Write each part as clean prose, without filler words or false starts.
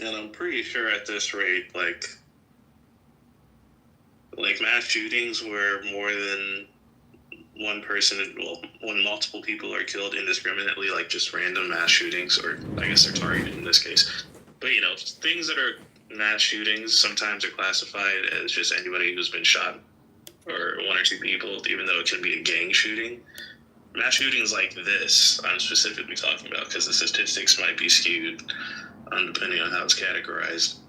And I'm pretty sure at this rate, like mass shootings where more than one person, well, when multiple people are killed indiscriminately, like just random mass shootings, or I guess they're targeted in this case. But things that are mass shootings sometimes are classified as just anybody who's been shot, or one or two people, even though it can be a gang shooting. Mass shootings like this, I'm specifically talking about because the statistics might be skewed depending on how it's categorized.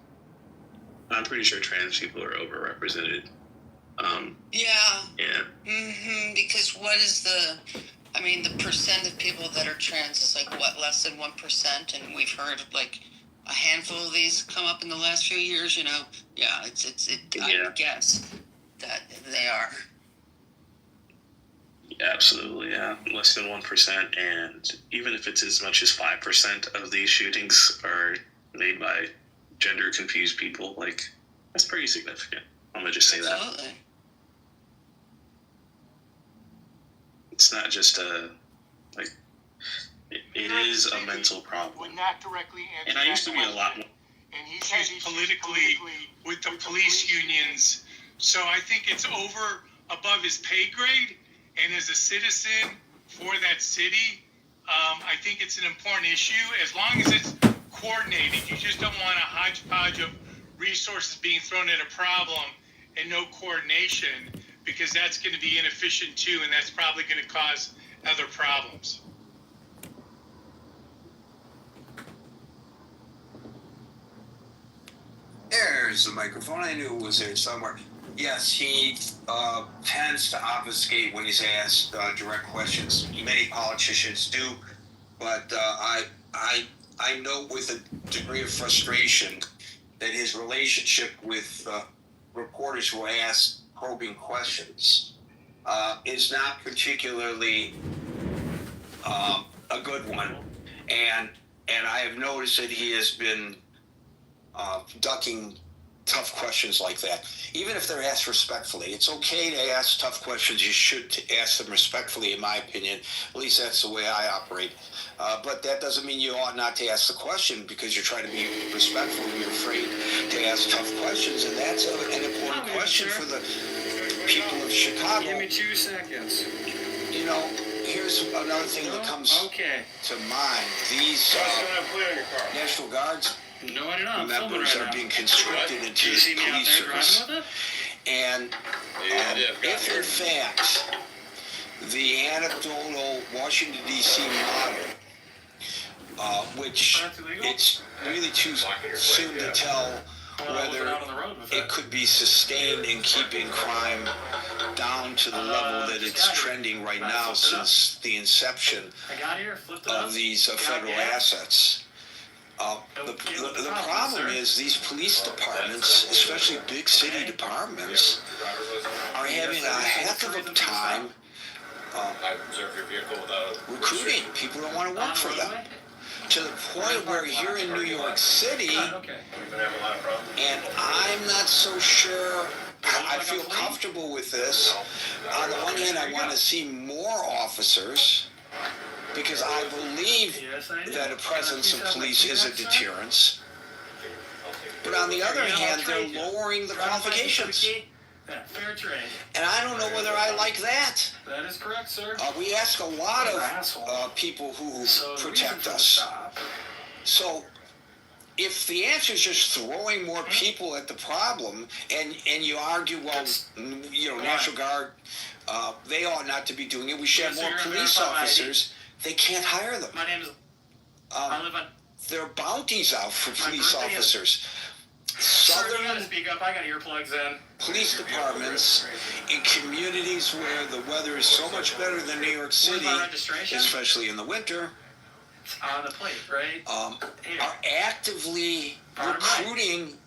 I'm pretty sure trans people are overrepresented. Yeah. Because what is the percent of people that are trans is like what, less than 1%, and we've heard like a handful of these come up in the last few years. I guess that they are. Absolutely, yeah. Less than 1%, and even if it's as much as 5% of these shootings are made by gender confused people, like, that's pretty significant. I'm gonna just say Absolutely. that. It's not just it is a mental problem. Not directly answer. And I used to be a lot more. And he's politically with the police unions. So I think it's above his pay grade. And as a citizen for that city, I think it's an important issue. As long as it's coordinated, you just don't want a hodgepodge of resources being thrown at a problem and no coordination, because that's going to be inefficient too, and that's probably going to cause other problems. There's the microphone. I knew it was there somewhere. Yes, he tends to obfuscate when he's asked direct questions. Many politicians do, but I know with a degree of frustration that his relationship with reporters who ask probing questions is not particularly a good one, and I have noticed that he has been ducking tough questions like that, even if they're asked respectfully. It's okay to ask tough questions. You should ask them respectfully, in my opinion. At least that's the way I operate. But that doesn't mean you ought not to ask the question because you're trying to be respectful and you're afraid to ask tough questions. And that's an important question for the people of Chicago. Give me 2 seconds. Here's another thing that comes to mind. These National Guards members are being conscripted into the police service. And if in fact the anecdotal Washington, D.C. model, which it's really too soon to tell whether it could be sustained in keeping crime down to the level that it's trending right now since the inception of these federal assets. The problem is these police departments, especially big city departments, are having a heck of a time recruiting people that want to work for them. To the point where here in New York City, and I'm not so sure, I feel comfortable with this. On the one hand, I want to see more officers, because I believe that a presence of police is a deterrence. But on the other hand, they're lowering the qualifications. Fair trade. And I don't know whether I like that. That is correct, sir. We ask a lot of people who protect us. So if the answer is just throwing more people at the problem, and you argue, well, National Guard, they ought not to be doing it. We should have more police officers. They can't hire them. My name is. I live on. There are bounties out for police officers. Sir, you gotta speak up. I got earplugs in. Police departments in communities where the weather is so much better than New York City, especially in the winter, on the plate, right? Are actively recruiting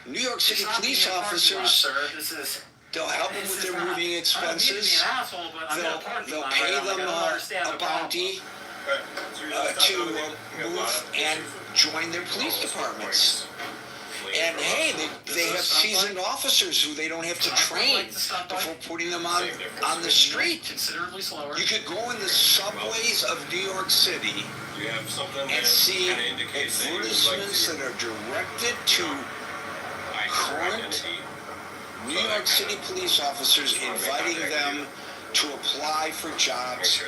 New York City police officers. They'll help them with their moving expenses. They'll pay them a bounty to move and join their police departments. And hey, they have seasoned officers who they don't have to train before putting them on the street. Considerably slower. You could go in the subways of New York City and see advertisements that are directed to current New York City police officers, inviting them to apply for jobs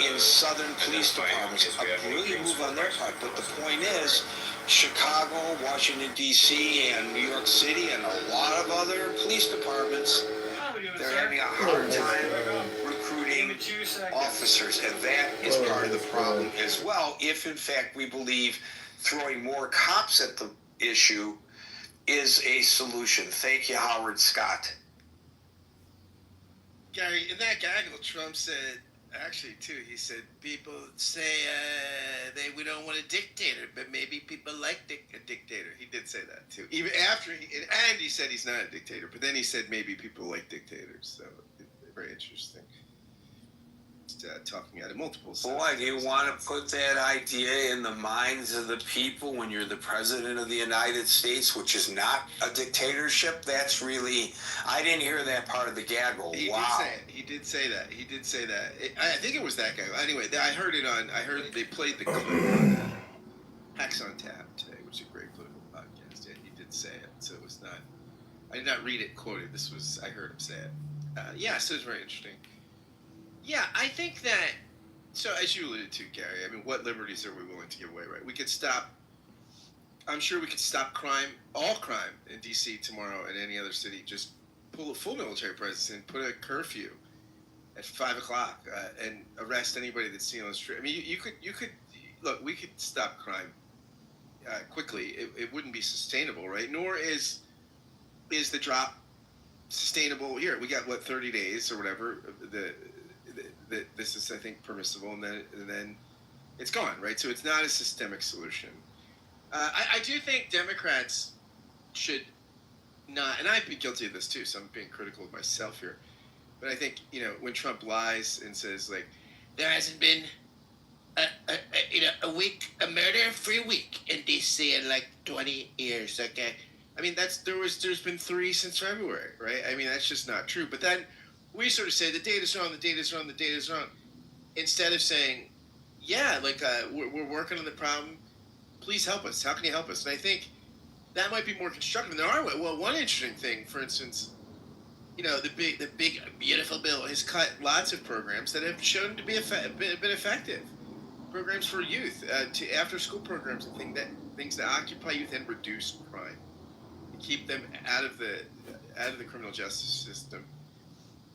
in southern police departments. A brilliant move on their part, but the point is, Chicago, Washington, D.C., and New York City, and a lot of other police departments, they're having a hard time recruiting officers, and that is part of the problem as well, if in fact we believe throwing more cops at the issue is a solution. Thank you, Howard Scott. Gary, in that gaggle, Trump said, actually, too, he said, people say we don't want a dictator, but maybe people like a dictator. He did say that, too. Even after, he said he's not a dictator, but then he said maybe people like dictators. So, very interesting. Talking out of multiple sides. Boy, do you want to put that idea in the minds of the people when you're the president of the United States, which is not a dictatorship? That's really, I didn't hear that part of the gaggle. Wow. He did say that. I think it was that guy. Anyway, I heard they played the clip on Hacks on Tap today, which is a great political podcast. And he did say it. So it was not, I did not read it quoted. I heard him say it. So it's very interesting. Yeah, I think that, so as you alluded to, Gary, I mean, what liberties are we willing to give away, right? I'm sure we could stop crime, all crime in D.C. tomorrow and any other city, just pull a full military presence and put a curfew at 5 o'clock and arrest anybody that's seen on the street. I mean, you could look, we could stop crime quickly. It wouldn't be sustainable, right? Nor is the drop sustainable. Here, we got, 30 days or whatever, this is, I think, permissible, and then it's gone, right? So it's not a systemic solution. I do think Democrats should not, and I've been guilty of this too, so I'm being critical of myself here, but I think, when Trump lies and says, like, there hasn't been a murder-free week in D.C. in like 20 years, okay? I mean, there's been 3 since February, right? I mean, that's just not true. But then we sort of say the data's wrong, instead of saying, yeah, like we're working on the problem. Please help us. How can you help us? And I think that might be more constructive. And there are, one interesting thing, for instance, the big beautiful bill has cut lots of programs that have shown to be been effective. Programs for youth, to after-school programs and things that occupy youth and reduce crime, and keep them out of the criminal justice system,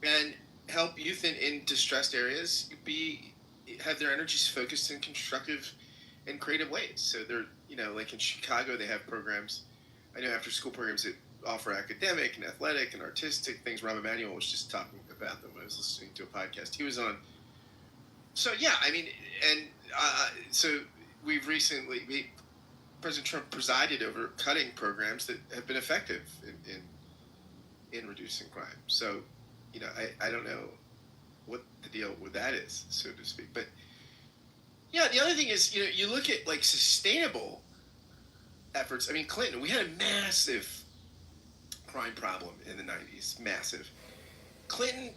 and help youth in distressed areas have their energies focused in constructive and creative ways. So they're, like in Chicago, they have programs, I know after-school programs that offer academic and athletic and artistic things. Rob Emanuel was just talking about them when I was listening to a podcast he was on. So, yeah, I mean, and so President Trump presided over cutting programs that have been effective in reducing crime. So, I don't know what the deal with that is, so to speak. But, yeah, the other thing is, you look at, like, sustainable efforts. I mean, Clinton, we had a massive crime problem in the 90s, massive. Clinton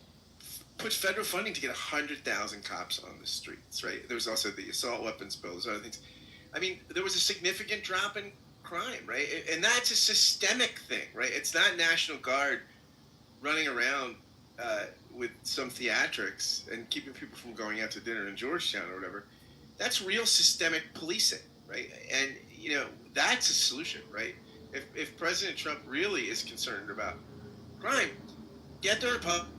put federal funding to get 100,000 cops on the streets, right? There was also the assault weapons bill, those other things. I mean, there was a significant drop in crime, right? And that's a systemic thing, right? It's not National Guard running around with some theatrics and keeping people from going out to dinner in Georgetown or whatever. That's real systemic policing, right? And, that's a solution, right? If President Trump really is concerned about crime, get the Republicans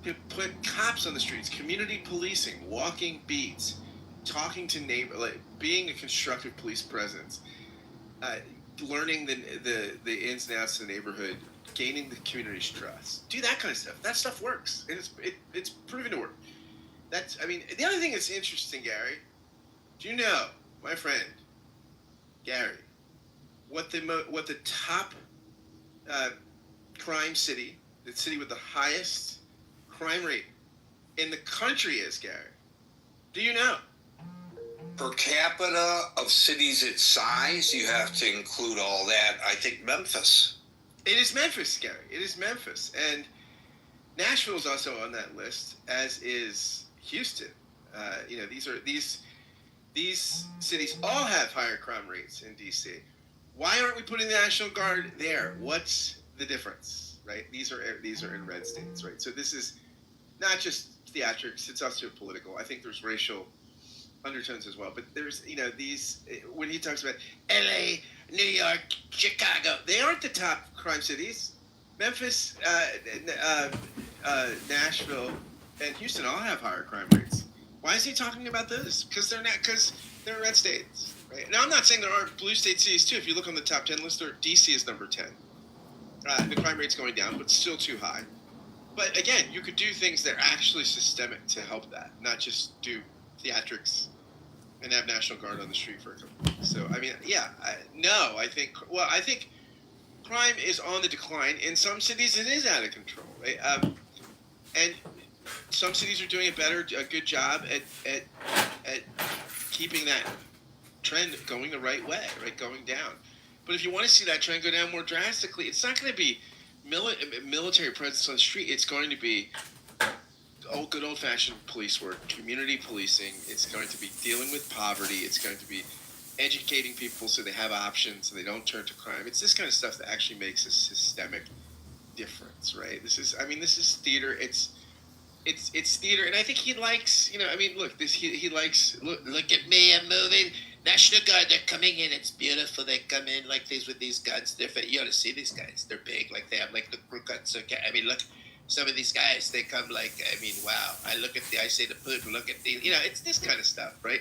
to put cops on the streets, community policing, walking beats, talking to neighbors, like being a constructive police presence, learning the ins and outs of the neighborhood, gaining the community's trust. Do that kind of stuff. That stuff works, and it's proven to work. The other thing that's interesting, Gary, do you know, my friend, Gary, what the top crime city, the city with the highest crime rate in the country is, Gary? Do you know? per capita of cities its size, you have to include all that. I think Memphis. It is Memphis, Gary. It is Memphis. And Nashville is also on that list, as is Houston. These cities all have higher crime rates in D.C. Why aren't we putting the National Guard there? What's the difference, right? These are in red states, right? So this is not just theatrics; it's also political. I think there's racial undertones as well. But there's these when he talks about L.A., New York, Chicago, they aren't the top crime cities. Memphis, Nashville, and Houston all have higher crime rates. Why is he talking about those? Because they're red states, right? Now, I'm not saying there aren't blue state cities too. If you look on the top 10 list, DC is number 10. The crime rate's going down, but still too high. But again, you could do things that are actually systemic to help that, not just do theatrics and have National Guard on the street for a couple weeks. So, I mean, I think crime is on the decline. In some cities, it is out of control, right? And some cities are doing a good job at keeping that trend going the right way, right, going down. But if you want to see that trend go down more drastically, it's not going to be military presence on the street. It's going to be good old-fashioned police work, community policing. It's going to be dealing with poverty. It's going to be educating people so they have options and they don't turn to crime. It's this kind of stuff that actually makes a systemic difference, right? This is theater. It's theater, and I think he likes, look, he likes, look at me, I'm moving. National Guard, they're coming in, it's beautiful, they come in like these with these guns, you ought to see these guys, they're big, like they have like the crew cuts, okay, look, some of these guys, they come like, wow, I say to Putin, look at these, it's this kind of stuff, right?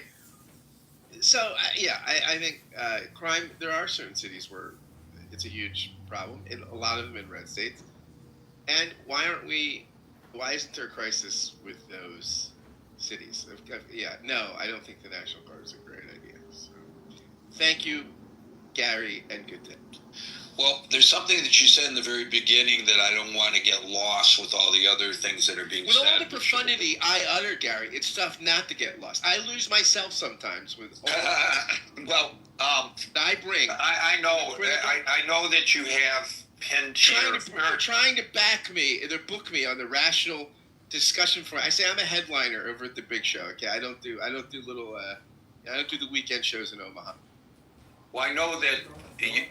So, I think crime, there are certain cities where it's a huge problem, a lot of them in red states, and why isn't there a crisis with those cities? No, I don't think the National Guard is a great idea. So, thank you, Gary, and good day. Well, there's something that you said in the very beginning that I don't want to get lost with all the other things that are being said. With all the profundity I utter, Gary, it's tough not to get lost. I lose myself sometimes with all I bring. I know. I know that you have trying to back me, or book me on the rational discussion for. I say I'm a headliner over at the big show. Okay, I don't do the weekend shows in Omaha. Well, I know that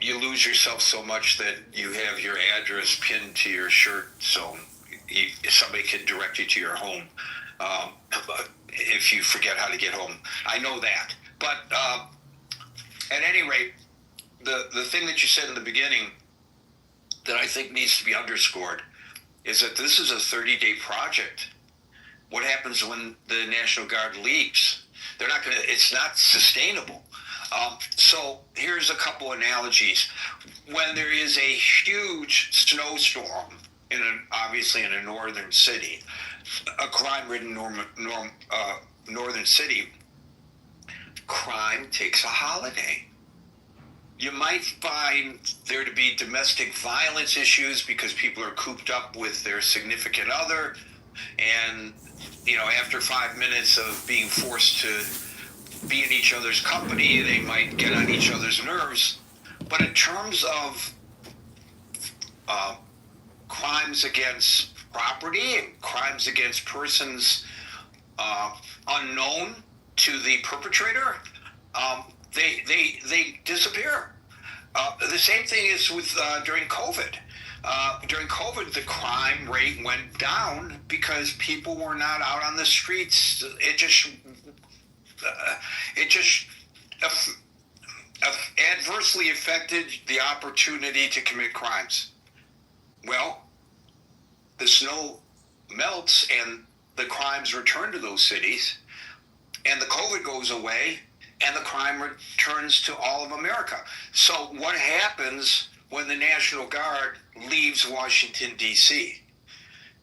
you lose yourself so much that you have your address pinned to your shirt, so somebody can direct you to your home if you forget how to get home. I know that, but at any rate, the thing that you said in the beginning that I think needs to be underscored is that this is a 30-day project. What happens when the National Guard leaves? It's not sustainable. So here's a couple analogies. When there is a huge snowstorm, obviously in a northern city, a crime-ridden northern city, crime takes a holiday. You might find there to be domestic violence issues because people are cooped up with their significant other, and after 5 minutes of being forced to be in each other's company, they might get on each other's nerves. But in terms of crimes against property and crimes against persons unknown to the perpetrator, they disappear. The same thing is with during COVID. During COVID, the crime rate went down because people were not out on the streets. It just adversely affected the opportunity to commit crimes. Well, the snow melts and the crimes return to those cities, and the COVID goes away, and the crime returns to all of America. So what happens when the National Guard leaves Washington, D.C.?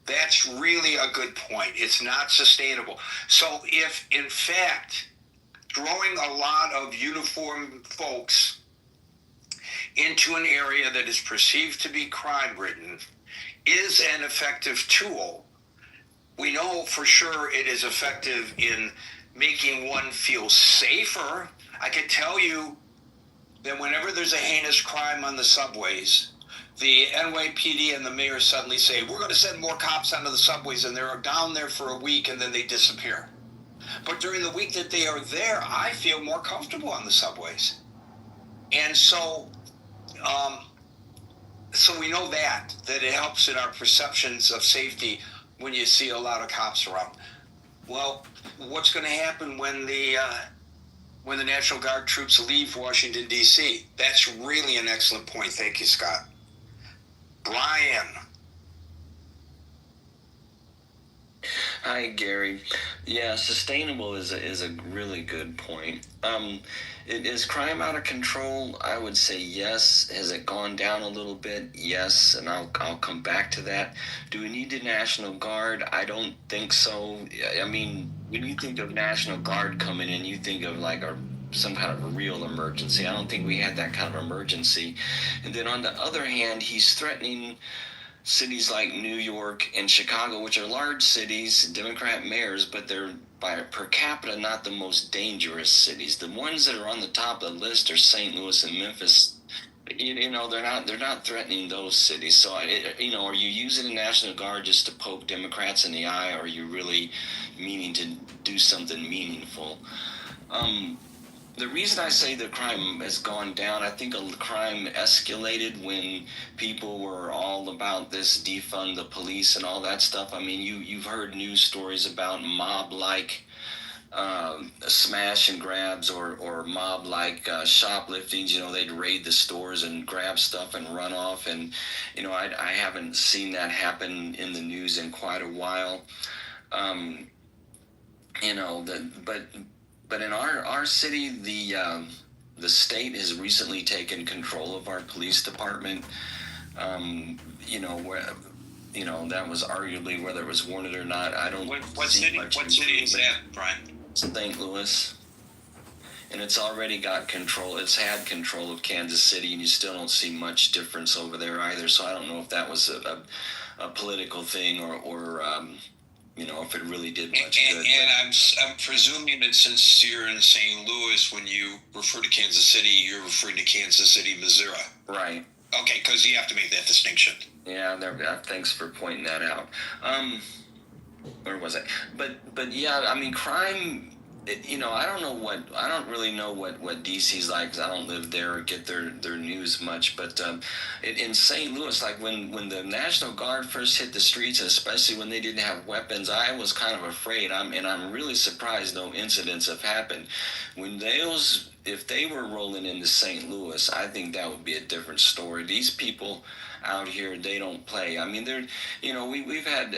That's really a good point. It's not sustainable. So if, in fact, throwing a lot of uniformed folks into an area that is perceived to be crime-ridden is an effective tool, we know for sure it is effective in making one feel safer. I can tell you that whenever there's a heinous crime on the subways, the NYPD and the mayor suddenly say, we're going to send more cops onto the subways, and they're down there for a week and then they disappear. But during the week that they are there, I feel more comfortable on the subways. And so we know that it helps in our perceptions of safety when you see a lot of cops around. Well, what's going to happen when the National Guard troops leave Washington, D.C.? That's really an excellent point. Thank you, Scott. Brian. Hi, Gary. Yeah, sustainable is a really good point. Is crime out of control? I would say yes. Has it gone down a little bit? Yes, and I'll come back to that. Do we need the National Guard? I don't think so. I mean, when you think of National Guard coming in, you think of like some kind of a real emergency. I don't think we had that kind of emergency. And then on the other hand, he's threatening cities like New York and Chicago, which are large cities, Democrat mayors, but they're by per capita not the most dangerous cities. The ones that are on the top of the list are St. Louis and Memphis. You know, they're not threatening those cities. So, are you using the National Guard just to poke Democrats in the eye, or are you really meaning to do something meaningful? The reason I say the crime has gone down, I think crime escalated when people were all about this defund the police and all that stuff. I mean, you've heard news stories about mob-like smash and grabs or mob-like shopliftings. You know, they'd raid the stores and grab stuff and run off. And, you know, I haven't seen that happen in the news in quite a while. But in our city, the state has recently taken control of our police department. That was arguably whether it was warranted or not. I don't. What city is that, Brian? St. Louis, and it's already got control. It's had control of Kansas City, and you still don't see much difference over there either. So I don't know if that was a political thing or if it really did much good. And I'm presuming that since you're in St. Louis, when you refer to Kansas City, you're referring to Kansas City, Missouri. Right. Okay, because you have to make that distinction. Yeah, thanks for pointing that out. Where was I? But yeah, I mean, crime. I don't really know what DC's like, because I don't live there or get their news much. But in St. Louis, like when the National Guard first hit the streets, and especially when they didn't have weapons, I was kind of afraid. I'm really surprised no incidents have happened. If they were rolling into St. Louis, I think that would be a different story. These people out here, they don't play. I mean, we've had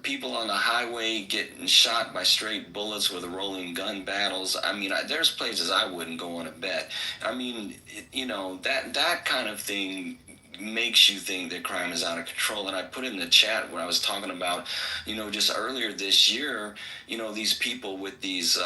people on the highway getting shot by straight bullets with rolling gun battles. I mean, there's places I wouldn't go on a bet. I mean, that kind of thing makes you think that crime is out of control. And I put in the chat when I was talking about, just earlier this year, these people with these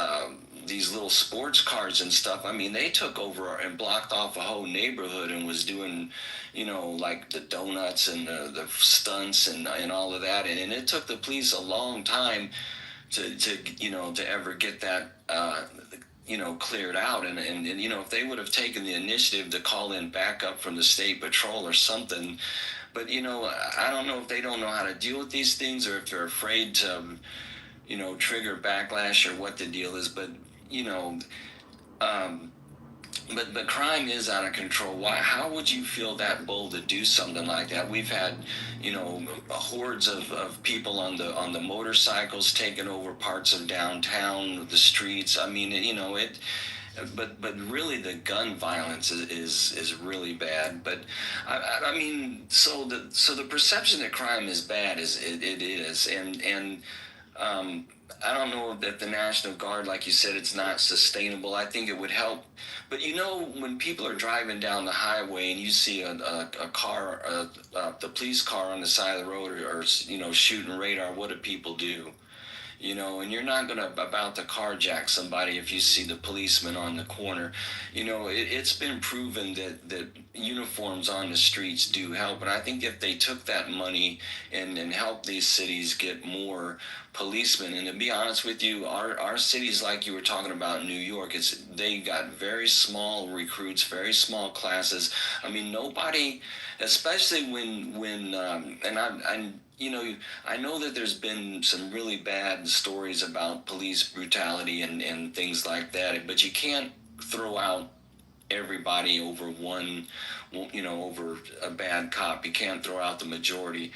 little sports cars and stuff. I mean, they took over and blocked off a whole neighborhood and was doing, like the donuts and the stunts and all of that. And it took the police a long time to ever get that, cleared out. And if they would have taken the initiative to call in backup from the state patrol or something. But, I don't know if they don't know how to deal with these things, or if they're afraid to, trigger backlash, or what the deal is. But, but crime is out of control. Why? How would you feel that bold to do something like that? We've had, hordes of people on the motorcycles taking over parts of downtown, the streets. I mean, but really the gun violence is really bad. But I mean, so the perception that crime is bad is and I don't know that the National Guard, like you said, it's not sustainable. I think it would help. But when people are driving down the highway and you see a car, the police car on the side of the road, or shooting radar, what do people do? you know, and you're not going to about to carjack somebody if you see the policeman on the corner. You know, it's been proven that uniforms on the streets do help, and I think if they took that money and helped these cities get more policemen, and to be honest with you, our cities, like you were talking about New York, they got very small recruits, very small classes. I mean, nobody, especially when and I you know, I know that there's been some really bad stories about police brutality and things like that, but you can't throw out everybody over one, you know, over a bad cop. You can't throw out the majority.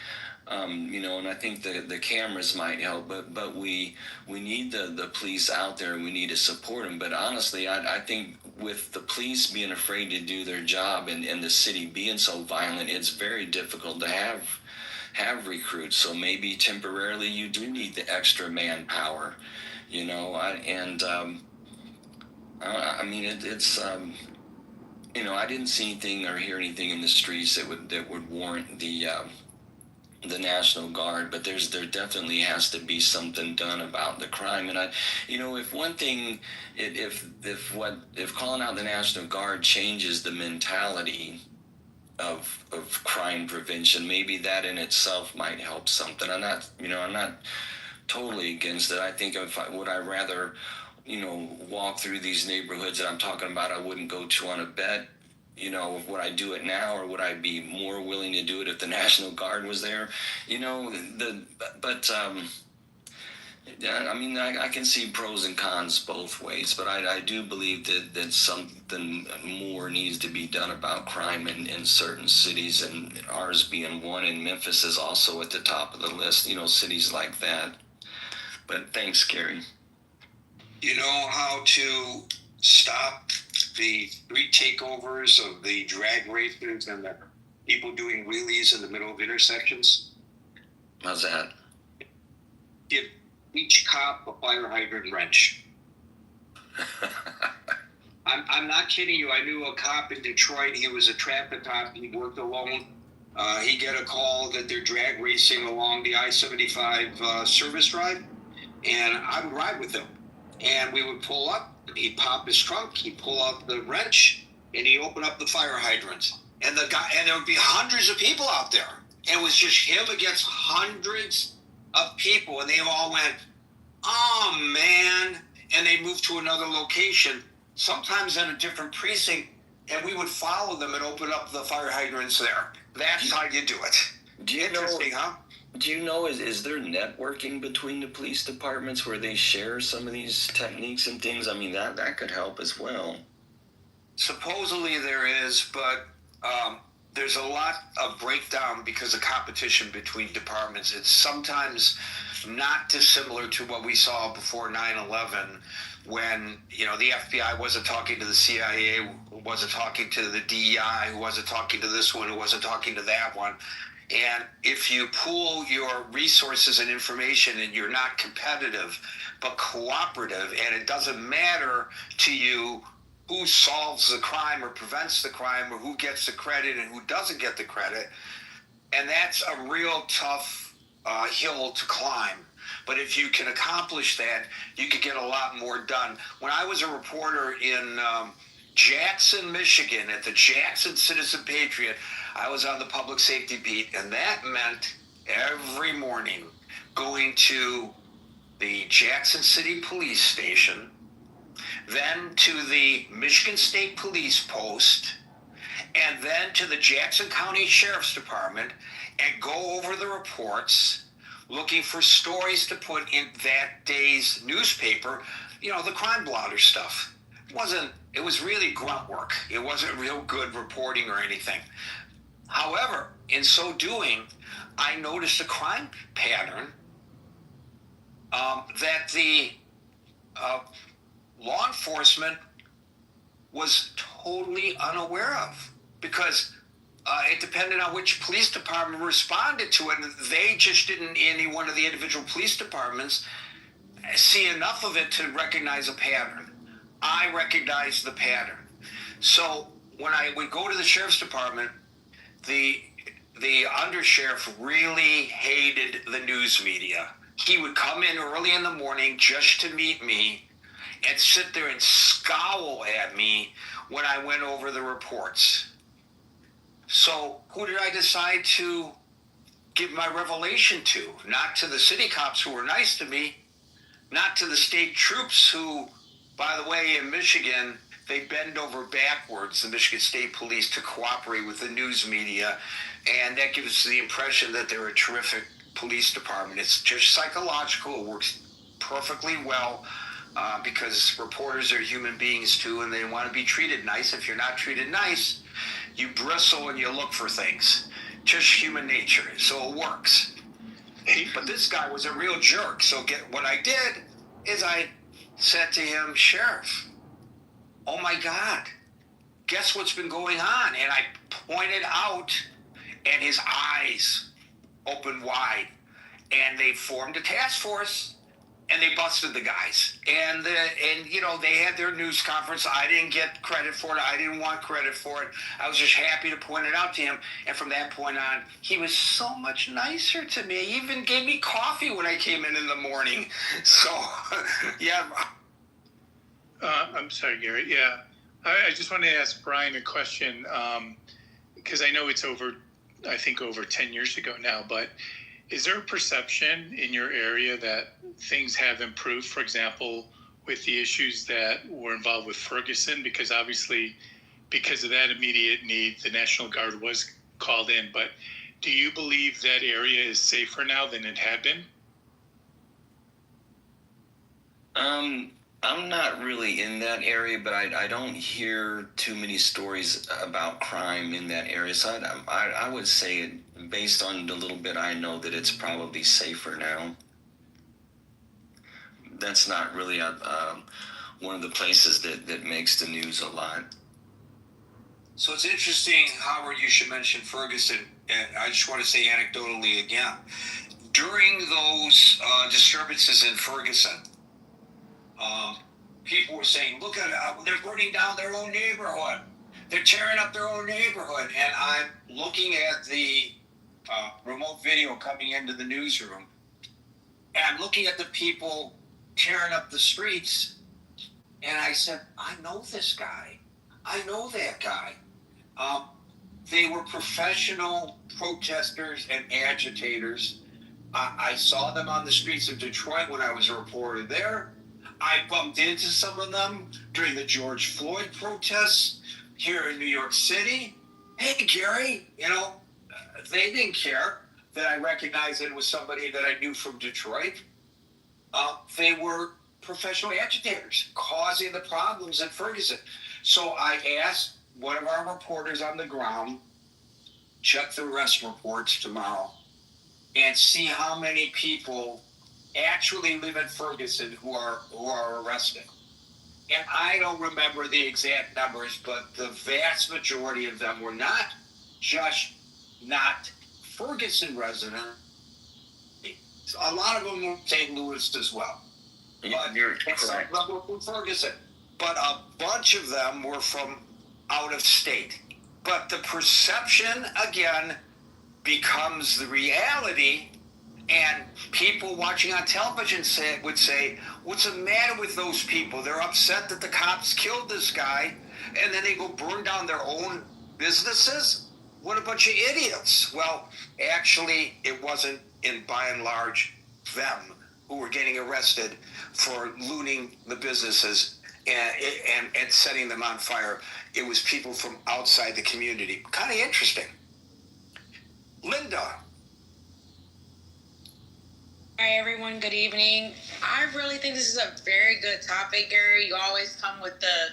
You know, and I think the cameras might help, but we need the police out there, and we need to support them. But honestly, I think with the police being afraid to do their job and the city being so violent, it's very difficult to have recruits. So maybe temporarily you do need the extra manpower, you know. I mean, it's you know, I didn't see anything or hear anything in the streets that would warrant the National Guard, but there definitely has to be something done about the crime. And you know, if one thing, if calling out the National Guard changes the mentality of crime prevention, maybe that in itself might help something. I'm not totally against it. I think would I rather, you know, walk through these neighborhoods that I'm talking about, I wouldn't go to on a bet. You know, would I do it now, or would I be more willing to do it if the National Guard was there? You know, I mean, I can see pros and cons both ways, but I do believe that something more needs to be done about crime in certain cities, and ours being one, and Memphis is also at the top of the list, you know, cities like that. But thanks, Gary. You know how to stop the street takeovers of the drag racers and the people doing wheelies in the middle of intersections? How's that? Give each cop a fire hydrant wrench. I'm not kidding you. I knew a cop in Detroit. He was a traffic cop. He worked alone. He get a call that they're drag racing along the I-75 service drive, and I would ride with him. And we would pull up. He'd pop his trunk. He'd pull out the wrench, and he'd open up the fire hydrant. And there would be hundreds of people out there. And it was just him against hundreds of people, and they all went, "Oh man!" And they moved to another location, sometimes in a different precinct, and we would follow them and open up the fire hydrants there. That's how you do it. Do you Interesting, know? huh? Do you know, is there networking between the police departments where they share some of these techniques and things? I mean, that could help as well. Supposedly there is, but there's a lot of breakdown because of competition between departments. It's sometimes not dissimilar to what we saw before 9/11, when, you know, the FBI wasn't talking to the CIA, wasn't talking to the DEI, who wasn't talking to this one, who wasn't talking to that one. And if you pool your resources and information and you're not competitive but cooperative, and it doesn't matter to you who solves the crime or prevents the crime, or who gets the credit and who doesn't get the credit, and that's a real tough hill to climb. But if you can accomplish that, you could get a lot more done. When I was a reporter in Jackson, Michigan, at the Jackson Citizen Patriot, I was on the public safety beat, and that meant every morning going to the Jackson City Police Station, then to the Michigan State Police Post, and then to the Jackson County Sheriff's Department, and go over the reports, looking for stories to put in that day's newspaper, you know, the crime blotter stuff. It was really grunt work. It wasn't real good reporting or anything. However, in so doing, I noticed a crime pattern that the law enforcement was totally unaware of, because it depended on which police department responded to it, and they just didn't, any one of the individual police departments, see enough of it to recognize a pattern. I recognized the pattern. So when I would go to the sheriff's department, the undersheriff really hated the news media. He would come in early in the morning just to meet me and sit there and scowl at me when I went over the reports. So who did I decide to give my revelation to? Not to the city cops who were nice to me, not to the state troops who, by the way, in Michigan, they bend over backwards, the Michigan State Police, to cooperate with the news media, and that gives the impression that they're a terrific police department. It's just psychological. It works perfectly well because reporters are human beings too, and they want to be treated nice. If you're not treated nice, you bristle and you look for things. Just human nature. So it works. But this guy was a real jerk. So what I did is I said to him, Sheriff, oh my God, guess what's been going on? And I pointed out, and his eyes opened wide. And they formed a task force, and they busted the guys. And you know, they had their news conference. I didn't get credit for it. I didn't want credit for it. I was just happy to point it out to him. And from that point on, he was so much nicer to me. He even gave me coffee when I came in the morning. So, yeah. I'm sorry, Gary. Yeah. I just want to ask Brian a question because I know it's over 10 years ago now, but is there a perception in your area that things have improved, for example, with the issues that were involved with Ferguson? Because obviously, because of that immediate need, the National Guard was called in. But do you believe that area is safer now than it had been? I'm not really in that area, but I don't hear too many stories about crime in that area. So I would say, based on the little bit I know, that it's probably safer now. That's not really one of the places that makes the news a lot. So it's interesting, Howard, you should mention Ferguson. And I just want to say anecdotally again, during those disturbances in Ferguson, people were saying, look at it, they're burning down their own neighborhood. They're tearing up their own neighborhood. And I'm looking at the remote video coming into the newsroom, and I'm looking at the people tearing up the streets, and I said, I know this guy. I know that guy. They were professional protesters and agitators. I saw them on the streets of Detroit when I was a reporter there. I bumped into some of them during the George Floyd protests here in New York City. Hey, Gary, you know, they didn't care that I recognized it was somebody that I knew from Detroit. They were professional agitators causing the problems in Ferguson. So I asked one of our reporters on the ground, check the arrest reports tomorrow and see how many people actually live in Ferguson who are arrested. And I don't remember the exact numbers, but the vast majority of them were not just not Ferguson residents. A lot of them were St. Louis as well. But You're correct. Were from Ferguson. But a bunch of them were from out of state. But the perception, again, becomes the reality. And people watching on television would say, what's the matter with those people? They're upset that the cops killed this guy, and then they go burn down their own businesses? What a bunch of idiots. Well, actually, it wasn't, by and large, them who were getting arrested for looting the businesses and setting them on fire. It was people from outside the community. Kind of interesting. Linda. Hi everyone, good evening. I really think this is a very good topic, Gary. You always come with the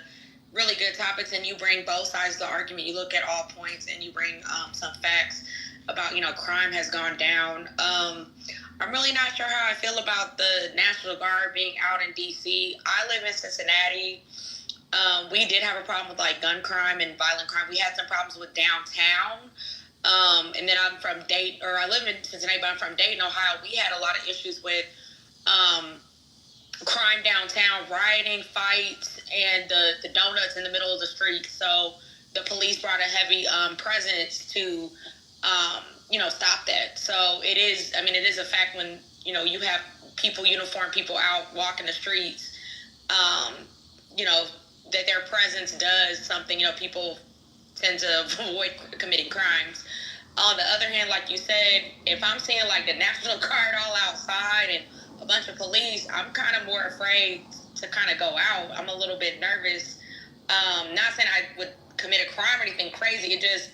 really good topics and you bring both sides of the argument. You look at all points and you bring some facts about, crime has gone down. I'm really not sure how I feel about the National Guard being out in D.C. I live in Cincinnati. We did have a problem with gun crime and violent crime. We had some problems with downtown. And then I live in Cincinnati, but I'm from Dayton, Ohio. We had a lot of issues with crime downtown, rioting, fights, and the donuts in the middle of the street. So the police brought a heavy presence to, stop that. So it is a fact when, you have people, uniformed people out walking the streets, that their presence does something, people tend to avoid committing crimes. On the other hand, like you said, if I'm seeing like the National Guard all outside and a bunch of police, I'm kind of more afraid to kind of go out. I'm a little bit nervous. Not saying I would commit a crime or anything crazy. It just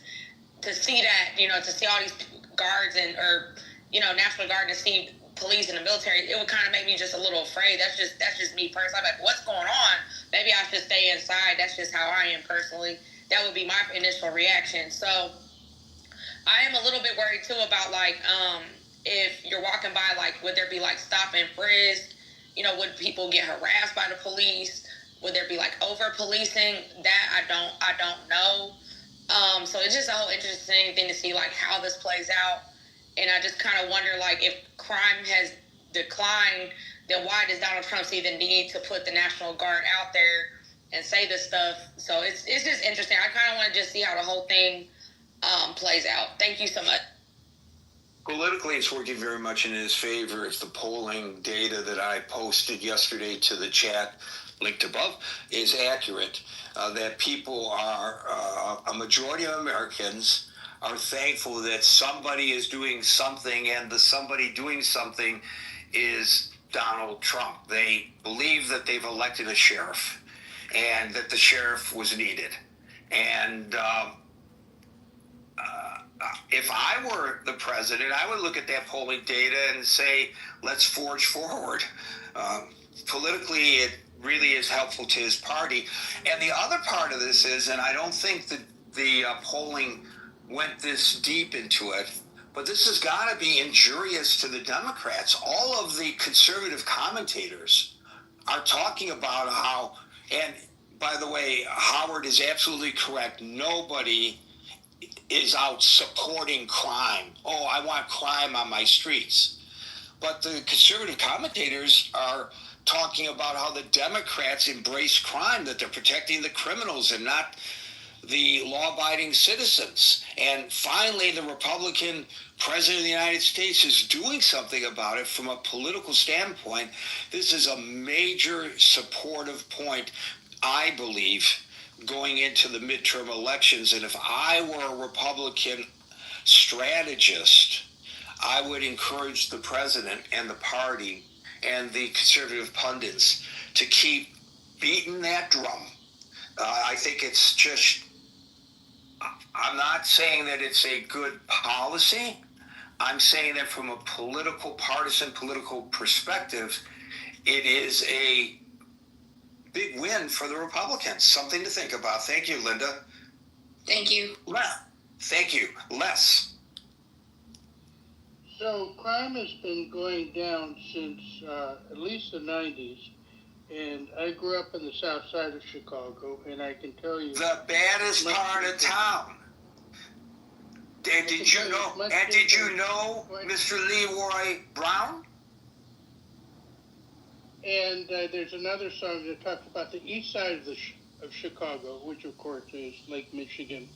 to see that, to see all these guards or National Guard and see police and the military, it would kind of make me just a little afraid. That's just me personally. I'm like, what's going on? Maybe I should stay inside. That's just how I am personally. That would be my initial reaction. So I am a little bit worried too about if you're walking by, would there be stop and frisk? Would people get harassed by the police? Would there be over policing? That I don't know. So it's just a whole interesting thing to see how this plays out. And I just kind of wonder if crime has declined, then why does Donald Trump see the need to put the National Guard out there and say this stuff? So it's just interesting. I kind of want to just see how the whole thing plays out. Thank you so much. Politically, it's working very much in his favor if the polling data that I posted yesterday to the chat linked above is accurate, that people are, a majority of Americans are thankful that somebody is doing something, and the somebody doing something is Donald Trump. They believe that they've elected a sheriff and that the sheriff was needed. And if I were the president, I would look at that polling data and say, let's forge forward. Politically, it really is helpful to his party. And the other part of this is, and I don't think that the polling went this deep into it, but this has got to be injurious to the Democrats. All of the conservative commentators are talking about how, and by the way, Howard is absolutely correct, nobody is out supporting crime. Oh, I want crime on my streets. But the conservative commentators are talking about how the Democrats embrace crime, that they're protecting the criminals and not the law-abiding citizens. And finally, the Republican president of the United States is doing something about it from a political standpoint. This is a major supportive point, I believe, going into the midterm elections. And if I were a Republican strategist, I would encourage the president and the party and the conservative pundits to keep beating that drum. I think it's just, I'm not saying that it's a good policy. I'm saying that from a partisan political perspective, it is a big win for the Republicans. Something to think about. Thank you, Linda. Thank you. Thank you. Les. So crime has been going down since at least the 90s. And I grew up in the south side of Chicago, and I can tell you... The baddest part of town. And did you know Mr. Leroy Brown? And there's another song that talks about the east side of Chicago, which of course is Lake Michigan.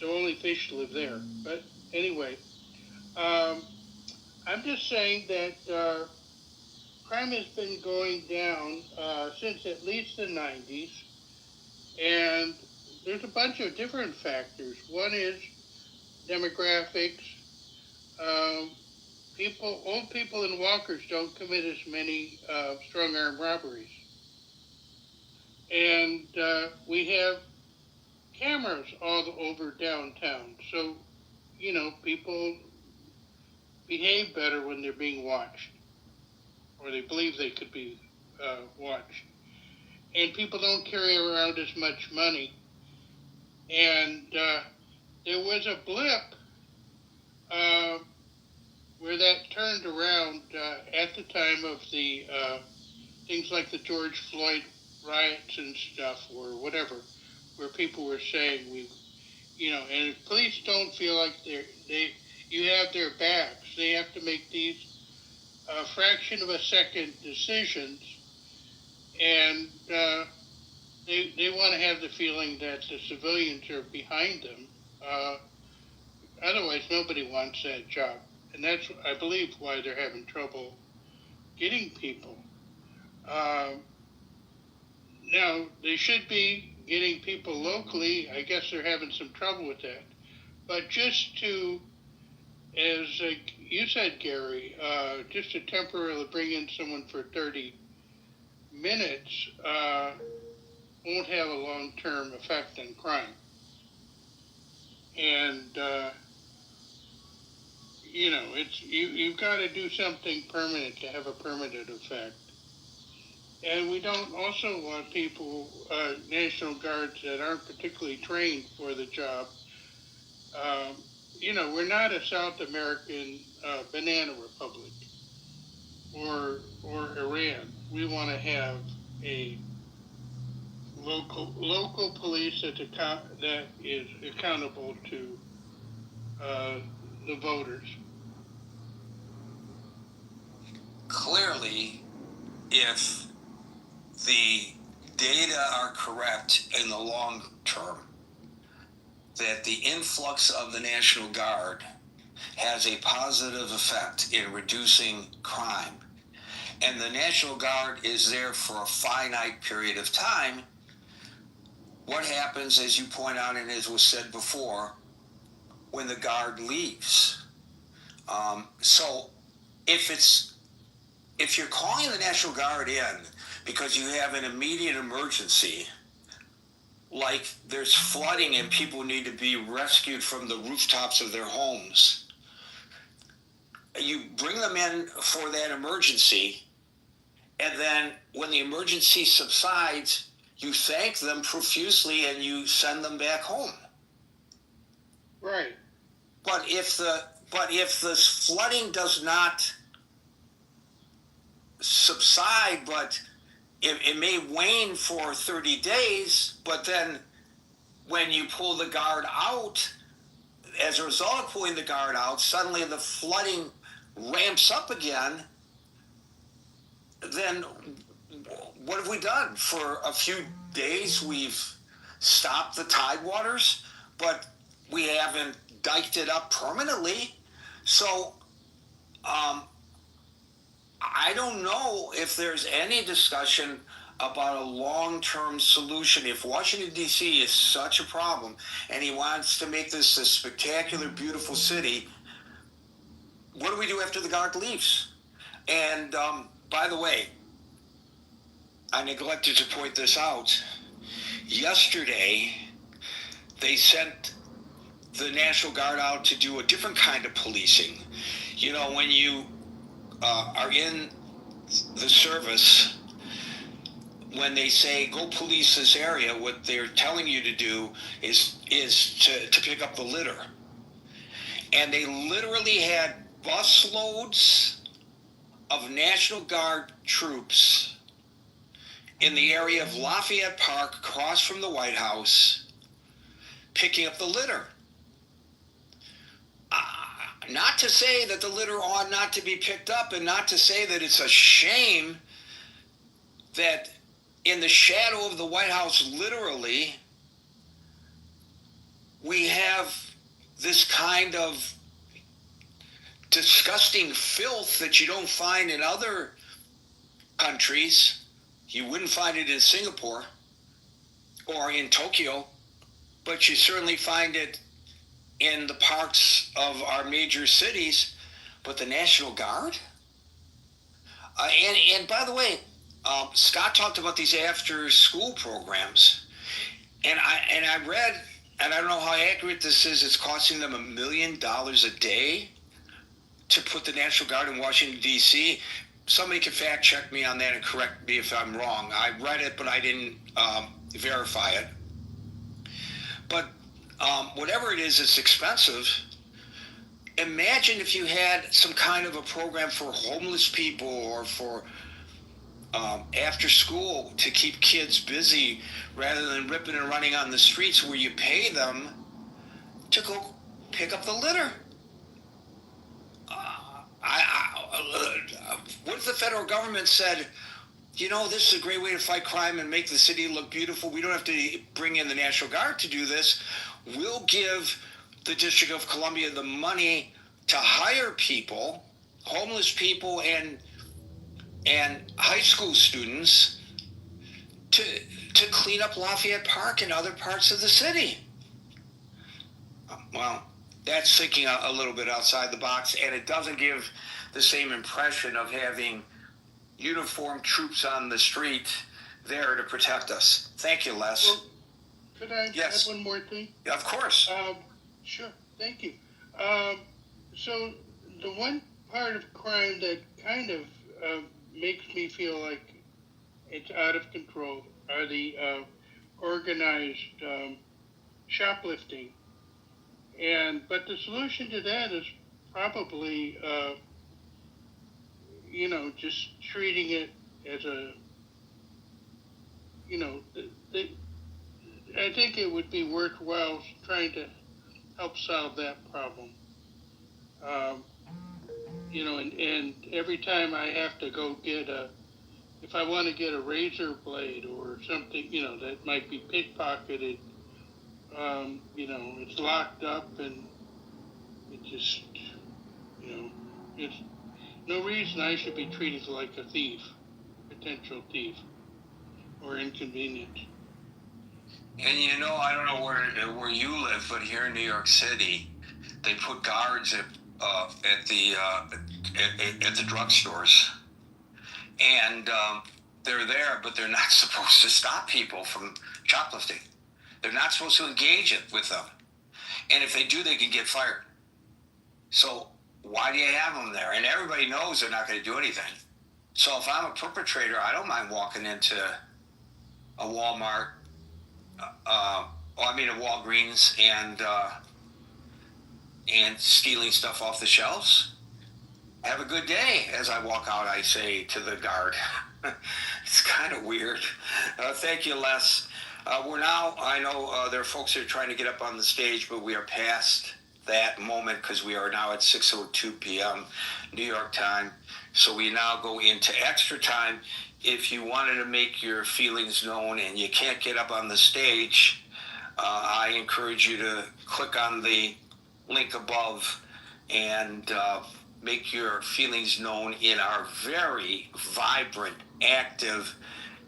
So only fish live there. But anyway, I'm just saying that crime has been going down since at least the 90s. And there's a bunch of different factors. One is demographics. Old people and walkers don't commit as many strong arm robberies. And we have cameras all over downtown. So, people behave better when they're being watched, or they believe they could be watched. And people don't carry around as much money. And there was a blip where that turned around at the time of the things like the George Floyd riots and stuff, or whatever, where people were saying and if police don't feel like you have their backs, they have to make these fraction of a second decisions, and they want to have the feeling that the civilians are behind them. Otherwise, nobody wants that job. and that's, I believe, why they're having trouble getting people. Now, they should be getting people locally. I guess they're having some trouble with that. But just to, as you said, Gary, just to temporarily bring in someone for 30 minutes won't have a long-term effect on crime. And, you've got to do something permanent to have a permanent effect. And we don't also want people, National Guards that aren't particularly trained for the job. We're not a South American banana republic or Iran. We want to have a local police that is accountable to the voters. Clearly, if the data are correct in the long term, that the influx of the National Guard has a positive effect in reducing crime, and the National Guard is there for a finite period of time, what happens, as you point out and as was said before, when the Guard leaves? So if you're calling the National Guard in because you have an immediate emergency, like there's flooding and people need to be rescued from the rooftops of their homes, you bring them in for that emergency, and then when the emergency subsides, you thank them profusely and you send them back home. Right. But if the flooding does not subside, but it may wane for 30 days, but then when you pull the Guard out, as a result of pulling the Guard out, suddenly the flooding ramps up again, then what have we done? For a few days, we've stopped the tidewaters, but we haven't diked it up permanently. So I don't know if there's any discussion about a long-term solution. If Washington, D.C. is such a problem and he wants to make this a spectacular, beautiful city, what do we do after the Guard leaves? And by the way, I neglected to point this out. Yesterday, they sent the National Guard out to do a different kind of policing. You know, when you are in the service, when they say go police this area, what they're telling you to do is to pick up the litter. And they literally had busloads of National Guard troops in the area of Lafayette Park across from the White House picking up the litter. Not to say that the litter ought not to be picked up, and not to say that it's a shame that in the shadow of the White House, literally, we have this kind of disgusting filth that you don't find in other countries. You wouldn't find it in Singapore or in Tokyo, but you certainly find it in the parks of our major cities. But the National Guard? And by the way, Scott talked about these after-school programs, and I read, and I don't know how accurate this is, it's costing them $1 million a day to put the National Guard in Washington, D.C. Somebody can fact check me on that and correct me if I'm wrong. I read it, but I didn't verify it. But whatever it is, it's expensive. Imagine if you had some kind of a program for homeless people or for after school to keep kids busy rather than ripping and running on the streets, where you pay them to go pick up the litter. What if the federal government said, you know, this is a great way to fight crime and make the city look beautiful. We don't have to bring in the National Guard to do this. We'll give the District of Columbia the money to hire people, homeless people and high school students to clean up Lafayette Park and other parts of the city. Well, that's thinking a little bit outside the box, and it doesn't give the same impression of having uniformed troops on the street there to protect us. Thank you, Les. Well, could I Yes. add one more thing? Of course. Sure. Thank you. So the one part of crime that kind of makes me feel like it's out of control are the organized shoplifting. But the solution to that is probably, just treating it as a, I think it would be worthwhile trying to help solve that problem. And every time I have to go get if I want to get a razor blade or something, that might be pickpocketed, it's locked up and it just, it's no reason I should be treated like a thief, potential thief, or inconvenient. And I don't know where you live, but here in New York City, they put guards at the drugstores, and they're there, but they're not supposed to stop people from shoplifting. They're not supposed to engage with them, and if they do, they can get fired. So why do you have them there? And everybody knows they're not going to do anything. So if I'm a perpetrator, I don't mind walking into a Walmart. A Walgreens and stealing stuff off the shelves. Have a good day. As I walk out, I say to the guard. It's kind of weird. Thank you, Les. I know there are folks that are trying to get up on the stage, but we are past that moment because we are now at 6:02 p.m. New York time. So we now go into extra time. If you wanted to make your feelings known and you can't get up on the stage, I encourage you to click on the link above and make your feelings known in our very vibrant, active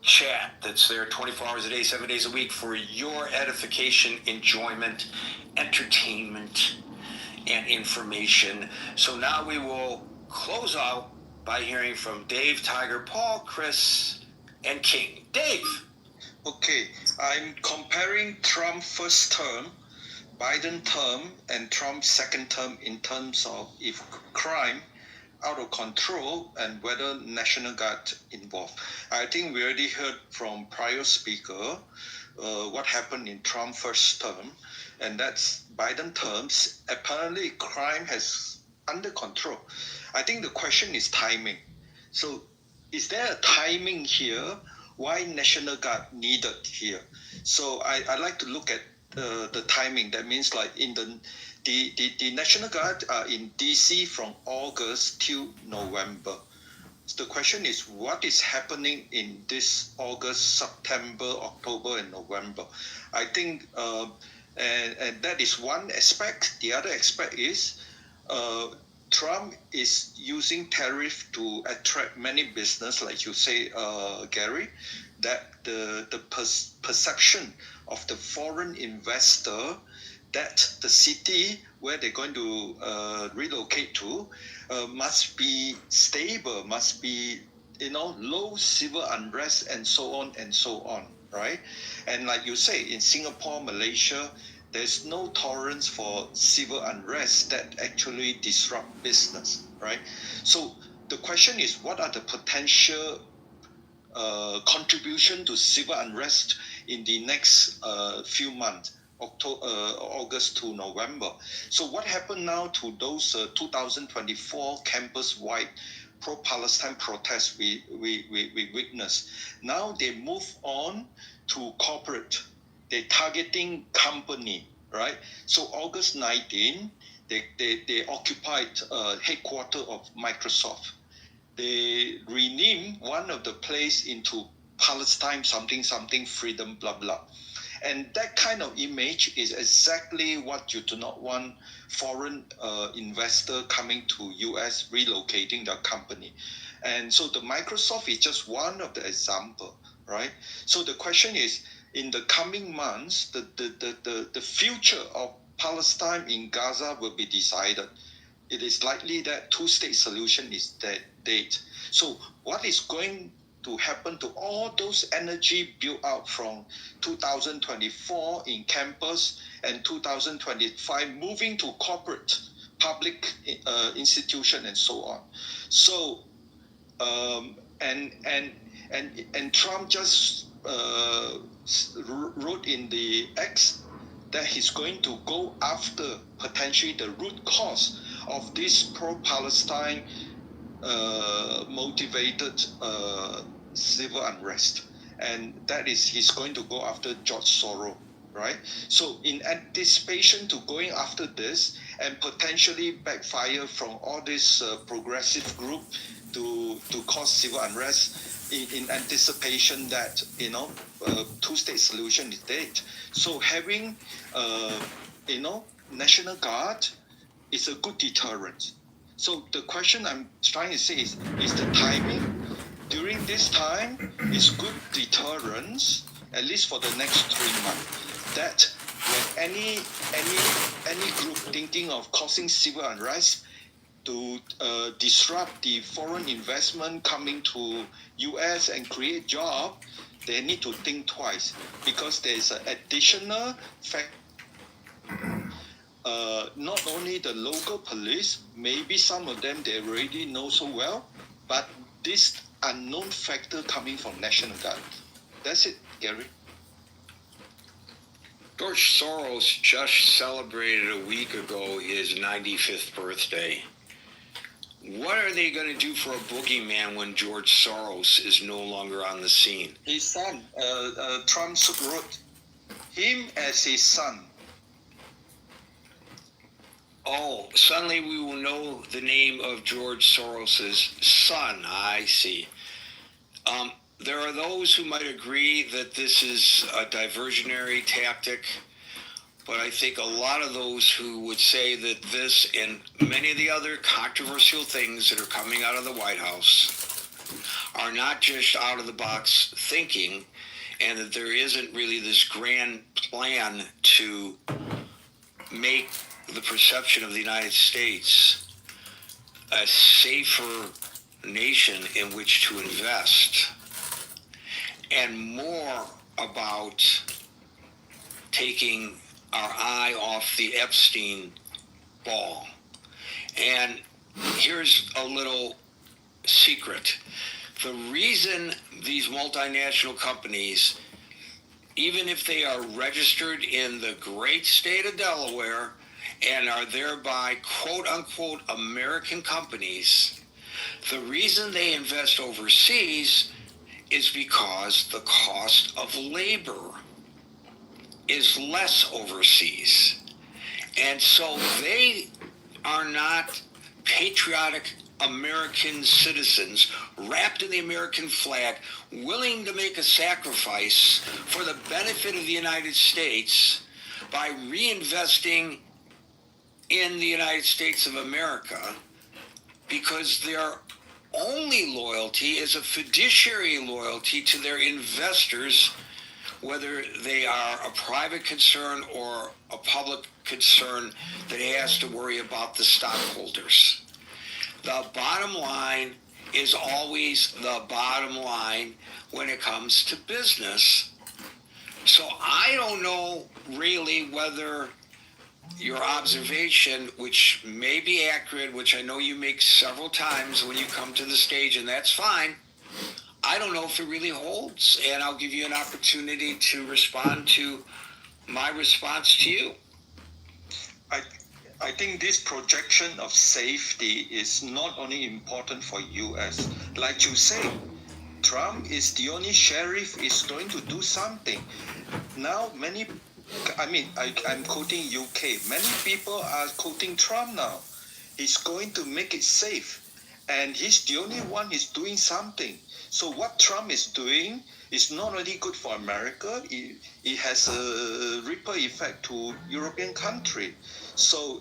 chat that's there 24 hours a day, 7 days a week for your edification, enjoyment, entertainment, and information. So now we will close out by hearing from Dave, Tiger, Paul, Chris, and King. Dave. Okay, I'm comparing Trump first term, Biden term, and Trump second term in terms of if crime out of control and whether National Guard involved. I think we already heard from prior speaker what happened in Trump first term, and that's Biden terms. Apparently, crime has under control. I think the question is timing. So is there a timing here why National Guard needed here? So I like to look at the timing. That means like in the National Guard are in DC from August till November. So the question is what is happening in this August, September, October, and November? I think and that is one aspect. The other aspect is Trump is using tariff to attract many business, like you say, Gary, that the perception of the foreign investor that the city where they're going to relocate to must be stable, must be low civil unrest and so on, right? And like you say, in Singapore, Malaysia, there's no tolerance for civil unrest that actually disrupt business, right? So the question is, what are the potential contribution to civil unrest in the next few months, August to November? So what happened now to those 2024 campus-wide pro-Palestine protests we witnessed? Now they move on to corporate. They're targeting company, right? So August 19, they occupied headquarters of Microsoft. They renamed one of the place into Palestine something freedom blah blah, And that kind of image is exactly what you do not want foreign investor coming to US relocating their company. And so the Microsoft is just one of the example, right? So the question is, in the coming months, the future of Palestine in Gaza will be decided. It is likely that two-state solution is dead. So what is going to happen to all those energy built out from 2024 in campus and 2025 moving to corporate, public institution and so on? So and Trump just wrote in the X that he's going to go after potentially the root cause of this pro-Palestine motivated civil unrest, and that is he's going to go after George Soros, right? So in anticipation to going after this and potentially backfire from all this progressive group to cause civil unrest in anticipation that two-state solution is dead. So having National Guard is a good deterrent. So the question I'm trying to say is the timing during this time is good deterrence, at least for the next 3 months. That when any group thinking of causing civil unrest to disrupt the foreign investment coming to US and create jobs, they need to think twice, because there's an additional factor. Not only the local police, maybe some of them they already know so well, but this unknown factor coming from National Guard. That's it, Gary. George Soros just celebrated a week ago his 95th birthday. What are they going to do for a boogeyman when George Soros is no longer on the scene? His son, Trump wrote him as his son. Oh, suddenly we will know the name of George Soros's son. I see. There are those who might agree that this is a diversionary tactic, but I think a lot of those who would say that this and many of the other controversial things that are coming out of the White House are not just out of the box thinking, and that there isn't really this grand plan to make the perception of the United States a safer nation in which to invest, and more about taking our eye off the Epstein ball. And here's a little secret. The reason these multinational companies, even if they are registered in the great state of Delaware and are thereby quote-unquote American companies, the reason they invest overseas is because the cost of labor is less overseas. And so they are not patriotic American citizens wrapped in the American flag, willing to make a sacrifice for the benefit of the United States by reinvesting in the United States of America, because their only loyalty is a fiduciary loyalty to their investors, whether they are a private concern or a public concern that has to worry about the stockholders. The bottom line is always the bottom line when it comes to business. So I don't know really whether your observation, which may be accurate, which I know you make several times when you come to the stage, and that's fine, I don't know if it really holds, and I'll give you an opportunity to respond to my response to you. I think this projection of safety is not only important for US. Like you say, Trump is the only sheriff is going to do something. Now I'm quoting UK. Many people are quoting Trump now. He's going to make it safe. And he's the only one who's doing something. So what Trump is doing It's not only good for America, it has a ripple effect to European country. So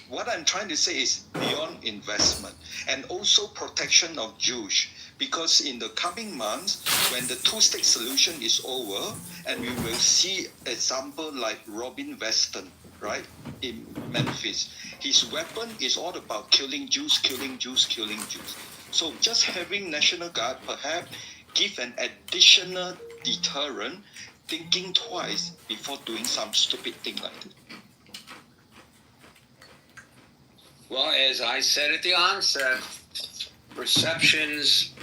what I'm trying to say is beyond investment and also protection of Jews, because in the coming months, when the two-state solution is over, and we will see example like Robin Weston, right, in Memphis, his weapon is all about killing Jews, killing Jews, killing Jews. So just having National Guard perhaps give an additional deterrent, thinking twice before doing some stupid thing like that. Well, as I said at the onset, perceptions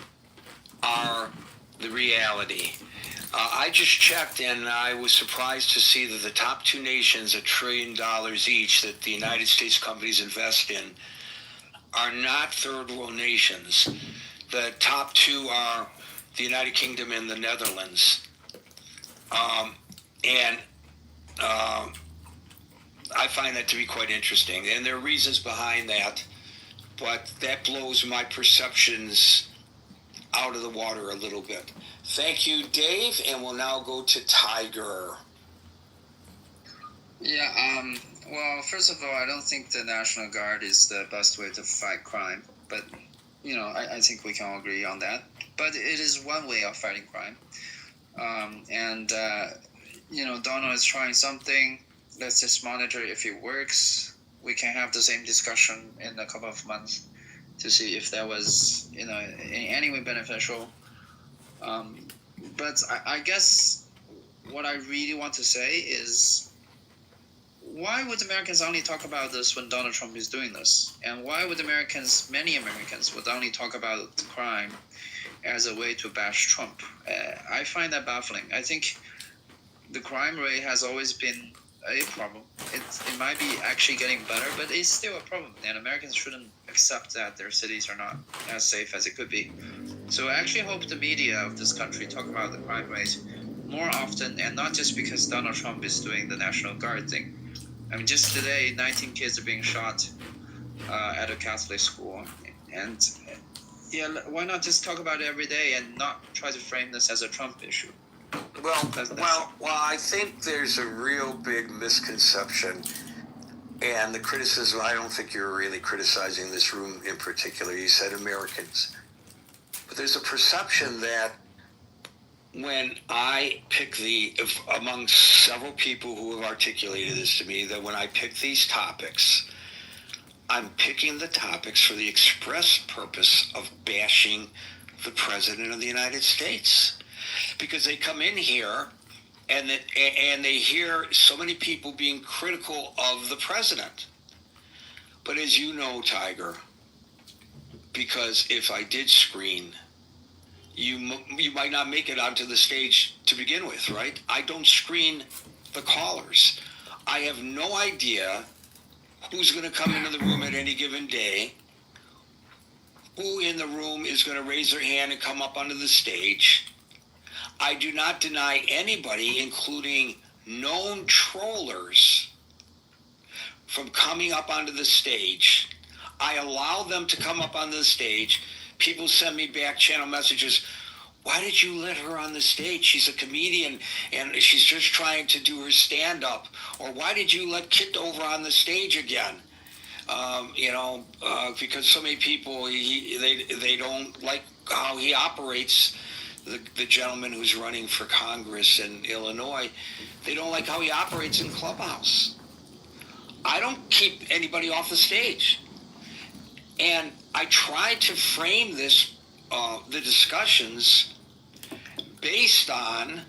are the reality. I just checked, and I was surprised to see that the top two nations, $1 trillion each, that the United States companies invest in, are not third world nations. The top two are the United Kingdom and the Netherlands. I find that to be quite interesting, and there are reasons behind that, but that blows my perceptions out of the water a little bit. Thank you, Dave, and we'll now go to Tiger. Yeah, well, first of all, I don't think the National Guard is the best way to fight crime, but, I think we can all agree on that. But it is one way of fighting crime. Donald is trying something. Let's just monitor if it works. We can have the same discussion in a couple of months to see if that was, in any way beneficial. But I guess what I really want to say is, why would Americans only talk about this when Donald Trump is doing this? And why would many Americans would only talk about crime as a way to bash Trump? I find that baffling. I think the crime rate has always been a problem. It might be actually getting better, but it's still a problem. And Americans shouldn't accept that their cities are not as safe as it could be. So I actually hope the media of this country talk about the crime rate more often, and not just because Donald Trump is doing the National Guard thing. I mean, just today, 19 kids are being shot at a Catholic school. And why not just talk about it every day and not try to frame this as a Trump issue? Well, I think there's a real big misconception, and the criticism, I don't think you're really criticizing this room in particular. You said Americans. But there's a perception that when I pick among several people who have articulated this to me, that when I pick these topics, I'm picking the topics for the express purpose of bashing the President of the United States. Because they come in here and they hear so many people being critical of the president. But as you know, Tiger, because if I did screen, you might not make it onto the stage to begin with, right? I don't screen the callers. I have no idea who's going to come into the room at any given day, who in the room is going to raise their hand and come up onto the stage. I do not deny anybody, including known trollers, from coming up onto the stage. I allow them to come up onto the stage. People send me back channel messages. Why did you let her on the stage? She's a comedian and she's just trying to do her stand-up. Or why did you let Kitover on the stage again? Because so many people, they don't like how he operates. The gentleman who's running for Congress in Illinois, they don't like how he operates in Clubhouse. I don't keep anybody off the stage. And I try to frame this, the discussions based on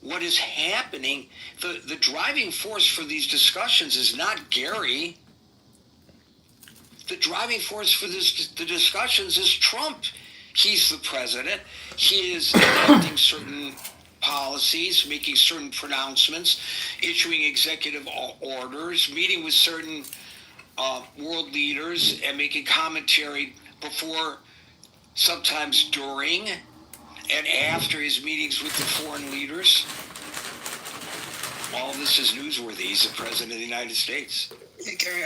what is happening. The driving force for these discussions is not Gary. The driving force for the discussions is Trump. He's the president. He is enacting certain policies, making certain pronouncements, issuing executive orders, meeting with certain world leaders, and making commentary before, sometimes during, and after his meetings with the foreign leaders. All of this is newsworthy. He's the president of the United States. Hey, Gary,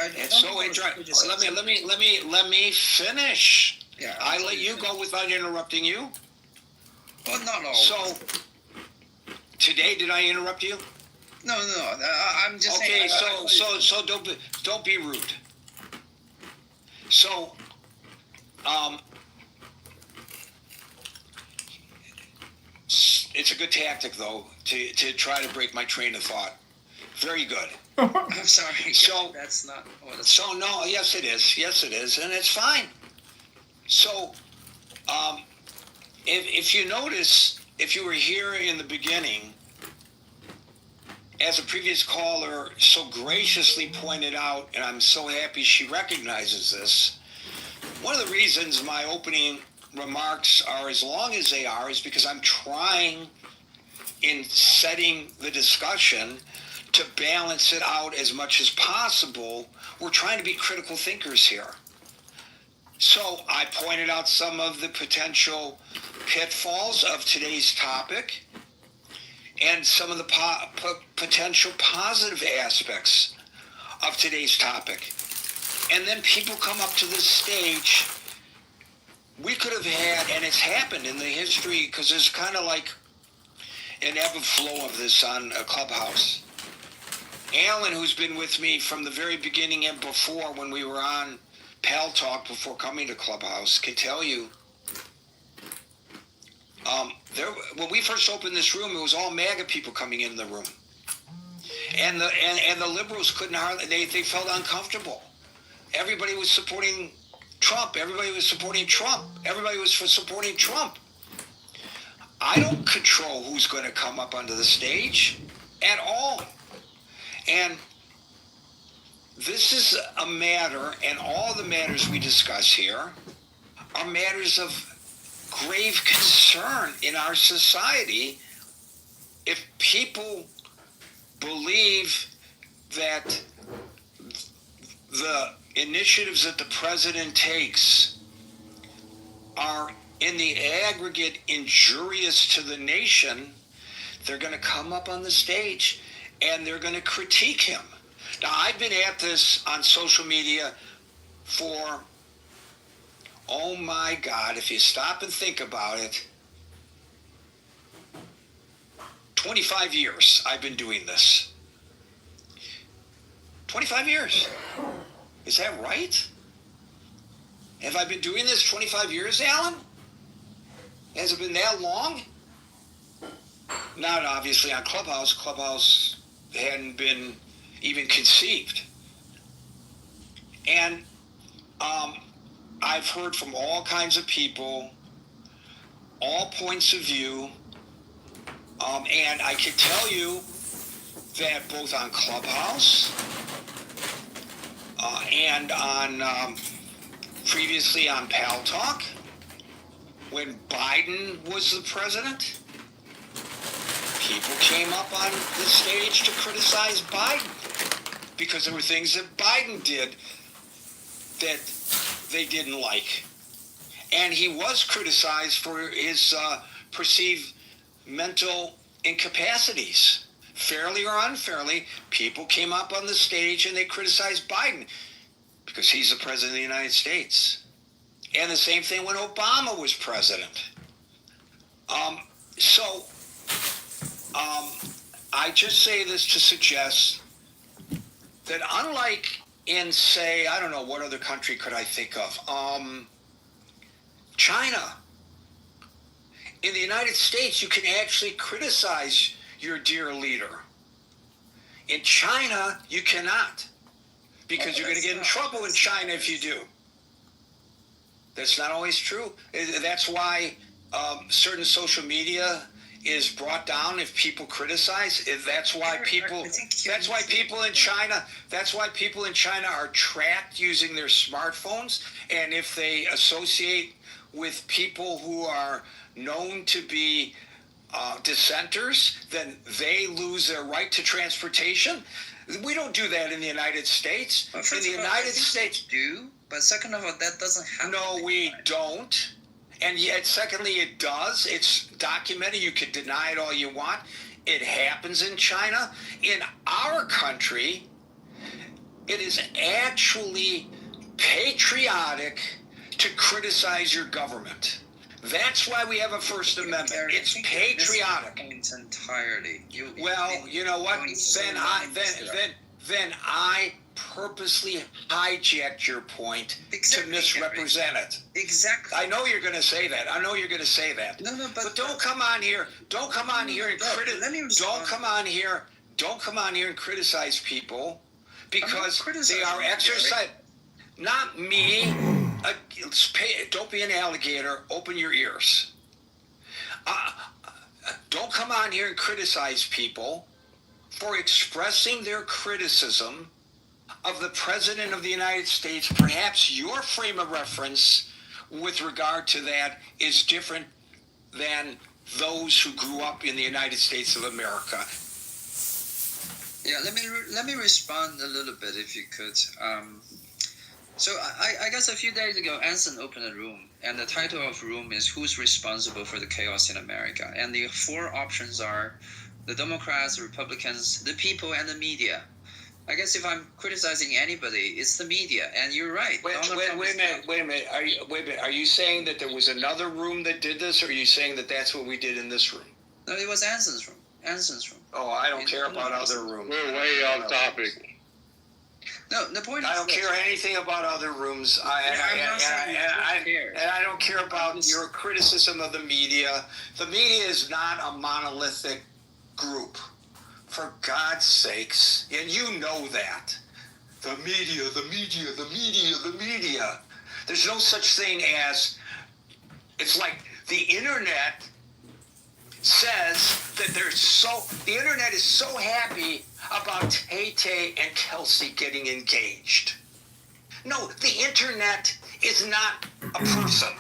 let me finish. Yeah, I let you go without interrupting you. Well, not all. So, today, did I interrupt you? No. I'm just Okay, saying. so don't be rude. So, it's a good tactic though to try to break my train of thought. Very good. I'm sorry. So that's not. So no, yes it is, and it's fine. So, if you notice, if you were here in the beginning, as a previous caller so graciously pointed out, and I'm so happy she recognizes this, one of the reasons my opening remarks are as long as they are is because I'm trying, in setting the discussion, to balance it out as much as possible. We're trying to be critical thinkers here. So I pointed out some of the potential pitfalls of today's topic and some of the potential positive aspects of today's topic. And then people come up to this stage. We could have had, and it's happened in the history, because there's kind of like an ebb and flow of this on a Clubhouse. Alan, who's been with me from the very beginning and before, when we were on Pal Talk before coming to Clubhouse, can tell you, when we first opened this room, it was all MAGA people coming in the room, and the liberals couldn't hardly. They felt uncomfortable. Everybody was supporting Trump. Everybody was supporting Trump. Everybody was supporting Trump. I don't control who's going to come up onto the stage at all. And this is a matter, and all the matters we discuss here are matters of grave concern in our society. If people believe that the initiatives that the president takes are in the aggregate injurious to the nation, they're going to come up on the stage and they're going to critique him. Now, I've been at this on social media for, oh my God, if you stop and think about it, 25 years I've been doing this. 25 years. Is that right? Have I been doing this 25 years, Alan? Has it been that long? Not obviously on Clubhouse. Clubhouse hadn't been even conceived. And I've heard from all kinds of people, all points of view, and I can tell you that both on Clubhouse and on previously on Pal Talk, when Biden was the president, people came up on the stage to criticize Biden because there were things that Biden did that they didn't like. And he was criticized for his perceived mental incapacities. Fairly or unfairly, people came up on the stage and they criticized Biden because he's the president of the United States. And the same thing when Obama was president. I just say this to suggest that unlike in, say, I don't know, what other country could I think of? China. In the United States, you can actually criticize your dear leader. In China, you cannot, because you're going to get in trouble in China if you do. That's not always true. That's why certain social media is brought down if people criticize. That's why people in China are tracked using their smartphones, and if they associate with people who are known to be dissenters, then they lose their right to transportation. We don't do that in the United States. In the United States, do, but second of all, that doesn't happen. No, we don't. And yet, secondly, it does. It's documented. You can deny it all you want. It happens in China. In our country, it is actually patriotic to criticize your government. That's why we have a First Amendment. It's patriotic. Points entirely. Well, you know what? Then I purposely hijacked your point to misrepresent it. Exactly. I know you're going to say that. No, but don't come on here. Don't come on here and Don't come on here and criticize people because they are exercising. Not me. Don't be an alligator. Open your ears. Don't come on here and criticize people for expressing their criticism of the President of the United States. Perhaps your frame of reference with regard to that is different than those who grew up in the United States of America. Yeah, let me respond a little bit if you could. So I guess a few days ago, Anson opened a room, and the title of room is "Who's Responsible for the Chaos in America?" And the 4 options are the Democrats, the Republicans, the people, and the media. I guess if I'm criticizing anybody, it's the media. And you're right. Wait a minute. Are you saying that there was another room that did this, or are you saying that that's what we did in this room? No, it was Anson's room. Oh, I don't care about other rooms. We're way off topic. No, the point is I don't care anything about other rooms. And I don't care about your criticism of the media. The media is not a monolithic group. For God's sakes, and you know that. The media. There's no such thing as, it's like the internet says that the internet is so happy about Tay-Tay and Kelsey getting engaged. No, the internet is not a person.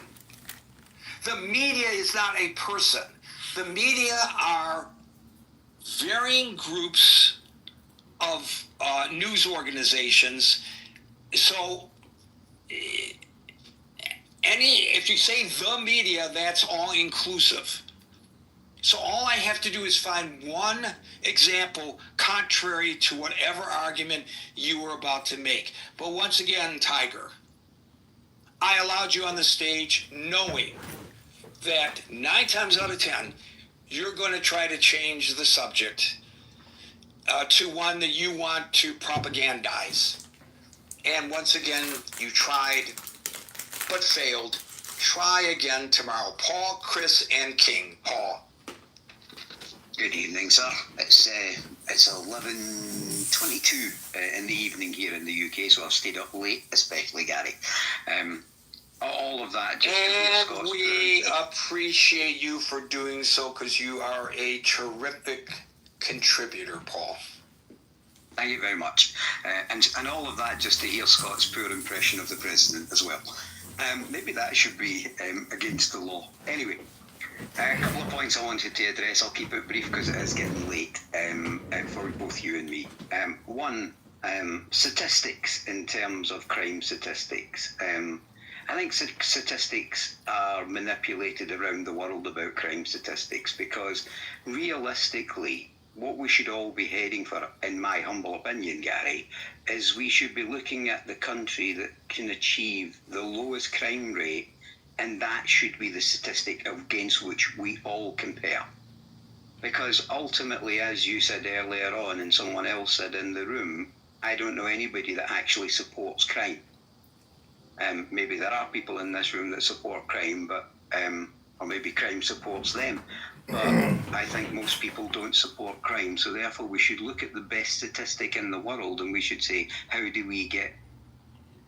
The media is not a person. The media are varying groups of news organizations. So if you say the media, that's all inclusive. So all I have to do is find one example contrary to whatever argument you were about to make. But once again, Tiger, I allowed you on the stage knowing that 9 times out of 10, you're going to try to change the subject to one that you want to propagandize. And once again, you tried, but failed. Try again tomorrow. Paul, Chris, and King. Paul. Good evening, sir. It's 11:22 in the evening here in the UK, so I've stayed up late, especially Gary. All of that just and we appreciate you for doing so because you are a terrific contributor, Paul. Thank you very much. And all of that just to hear Scott's poor impression of the president as well. Maybe that should be against the law. Anyway. A couple of points I wanted to address. I'll keep it brief because it is getting late for both you and me. One, statistics in terms of crime statistics. I think statistics are manipulated around the world about crime statistics because realistically, what we should all be heading for, in my humble opinion, Gary, is we should be looking at the country that can achieve the lowest crime rate, and that should be the statistic against which we all compare. Because ultimately, as you said earlier on, and someone else said in the room, I don't know anybody that actually supports crime. Maybe there are people in this room that support crime, but or maybe crime supports them. But I think most people don't support crime, so therefore we should look at the best statistic in the world and we should say, how do we get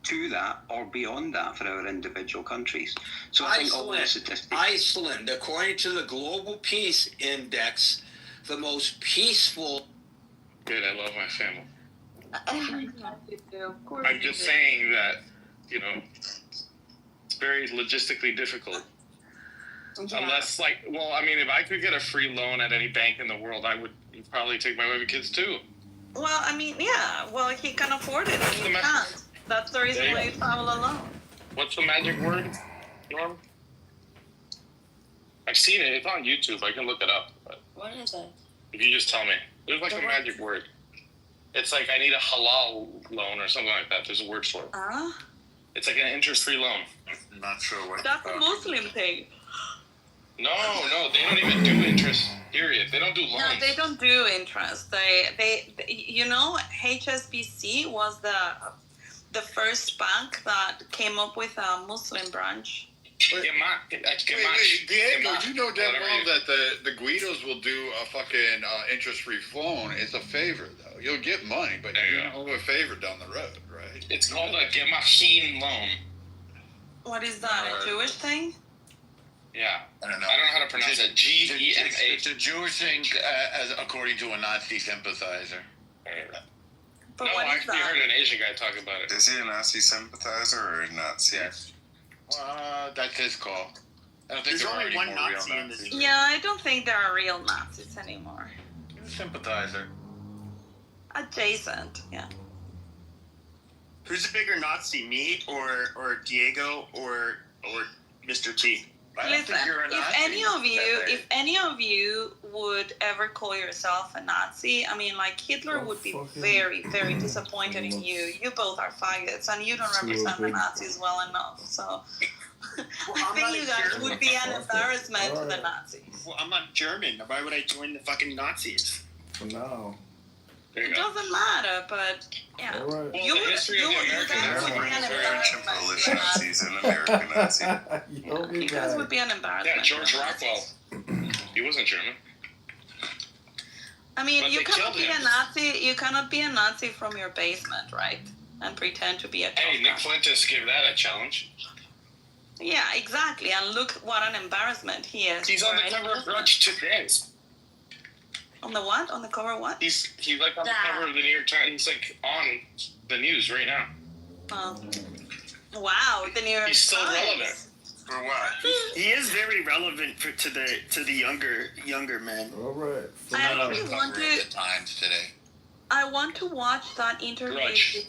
to that or beyond that for our individual countries? So I think all the statistics. Iceland, according to the Global Peace Index, the most peaceful. Good, I love my family. Of course I'm just saying that, it's very logistically difficult. Yeah. Unless, if I could get a free loan at any bank in the world, I would probably take my women kids too. Well, he can afford it and you can't. That's the reason why you travel alone. What's the magic word, Norm? I've seen it. It's on YouTube. I can look it up. But What is it? if you just tell me. There's a magic word. It's like I need a halal loan or something like that. There's a word for it. It's like an interest-free loan. I'm not sure what. That's a Muslim thing. No, they don't even do interest. Period. They don't do loans. No, they don't do interest. They you know, HSBC was the first bank that came up with a Muslim branch. Wait, Diego, you know damn well that the Guidos will do a fucking interest-free loan. It's a favor, though. You'll get money, but you don't have a favor down the road, right? It's called a Gemachin loan. What is that? A Jewish thing? Yeah. I don't know. I don't know how to pronounce it. Gema. It's a Jewish thing, as according to a Nazi sympathizer. But No, what I is actually that? heard an Asian guy talk about it. Is he a Nazi sympathizer or a Nazi? Yes. That's his call. I don't think There's there are only any one more Nazi real in this. Nazis. Yeah, I don't think there are real Nazis anymore. He's a sympathizer. Adjacent, yeah. Who's a bigger Nazi, me or Diego or Mr. T? I don't Listen, think you're a if Nazi. any of you would ever call yourself a Nazi, I mean, like Hitler would be very, very disappointed in you. You both are faggots, and you don't represent the Nazis well enough. So I think you guys would be an embarrassment to the Nazis. Well, I'm not German. Why would I join the fucking Nazis? For now. There you It go. doesn't matter, but yeah. All right. Well, the history of the American guys would be government an is very embarrassment Polish to the Nazis and American Nazis. You'll be You guys back. would be an embarrassment. Yeah, George to the Rockwell. Nazis. He wasn't German. I mean, But you they cannot killed be him. a Nazi. You cannot be a Nazi from your basement, right? And pretend to be a. Hey, tough Nick guy. Fuentes gave that a challenge. Yeah, exactly. And look what an embarrassment he is. He's on for the any cover of Muslim. Grudge today. On the what? On the cover of what? He's like on the cover of the New York Times. He's like on the news right now. Wow, the New York He's still Times. relevant. For what? He is very relevant to the younger men. All right. I actually want Cover to. of the Times today. I want to watch that interview Grudge.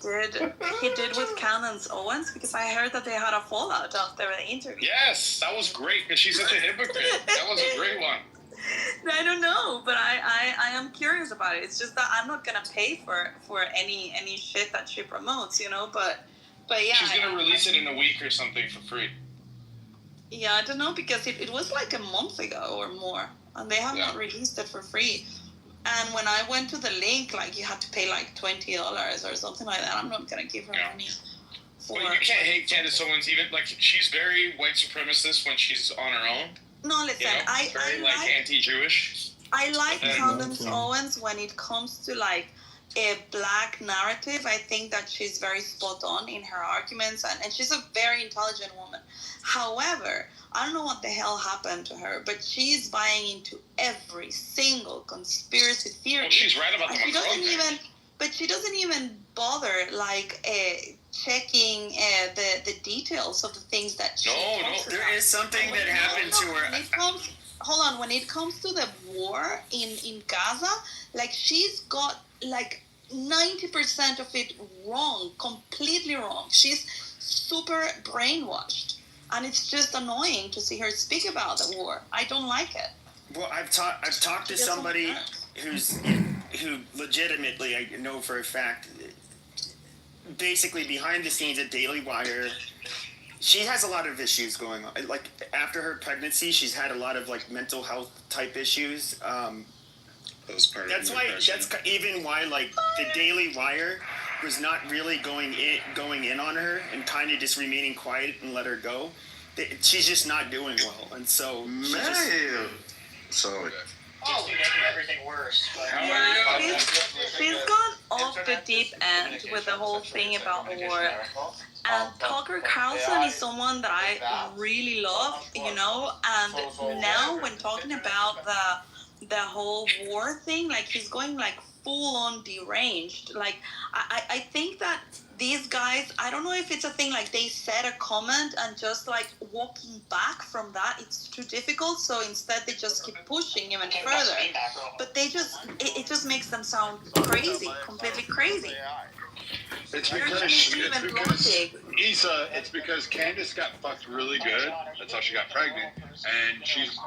he did with Candace Owens because I heard that they had a fallout after the interview. Yes, that was great because she's such a hypocrite. That was a great one. I don't know, but I am curious about it. It's just that I'm not gonna pay for any shit that she promotes, you know. But yeah. She's gonna release it in a week or something for free. Yeah, I don't know because it was like a month ago or more, and they have not released it for free. And when I went to the link, like you had to pay like $20 or something like that. I'm not gonna give her money for. Well, you can't hate Candace Owens even like she's very white supremacist when she's on her own. No, listen, You know, I very like anti-Jewish. I like But then- Candace Owens when it comes to like a black narrative. I think that she's very spot on in her arguments, and she's a very intelligent woman. However, I don't know what the hell happened to her, but she's buying into every single conspiracy theory. Well, she's right about And the she doesn't Macron thing. even, but she doesn't even bother like checking the details of the things that she talks There about. is something that happened to her. Hold on, when it comes to the war in Gaza, like she's got like 90% of it wrong, completely wrong. She's super brainwashed, and it's just annoying to see her speak about the war. I don't like it. Well, I've talked to somebody who legitimately, I know for a fact, basically behind the scenes at Daily Wire. She has a lot of issues going on. Like after her pregnancy, she's had a lot of like mental health type issues. That's why. That's even why like the Daily Wire was not really going in on her and kind of just remaining quiet and let her go. She's just not doing well, and so Sorry. Oh, we made everything worse. But Yeah, she's gone off the deep end with the whole thing about the war. And Tucker Carlson is someone that I really love, you know. And now when talking about the whole war thing, like he's going like full on deranged. Like I think that these guys, I don't know if it's a thing like they said a comment and just like walking back from that, it's too difficult. So instead they just keep pushing even further. But they just, it just makes them sound crazy, completely crazy. It's They're because making even logic. it's because Candace got fucked really good. That's how she got pregnant, and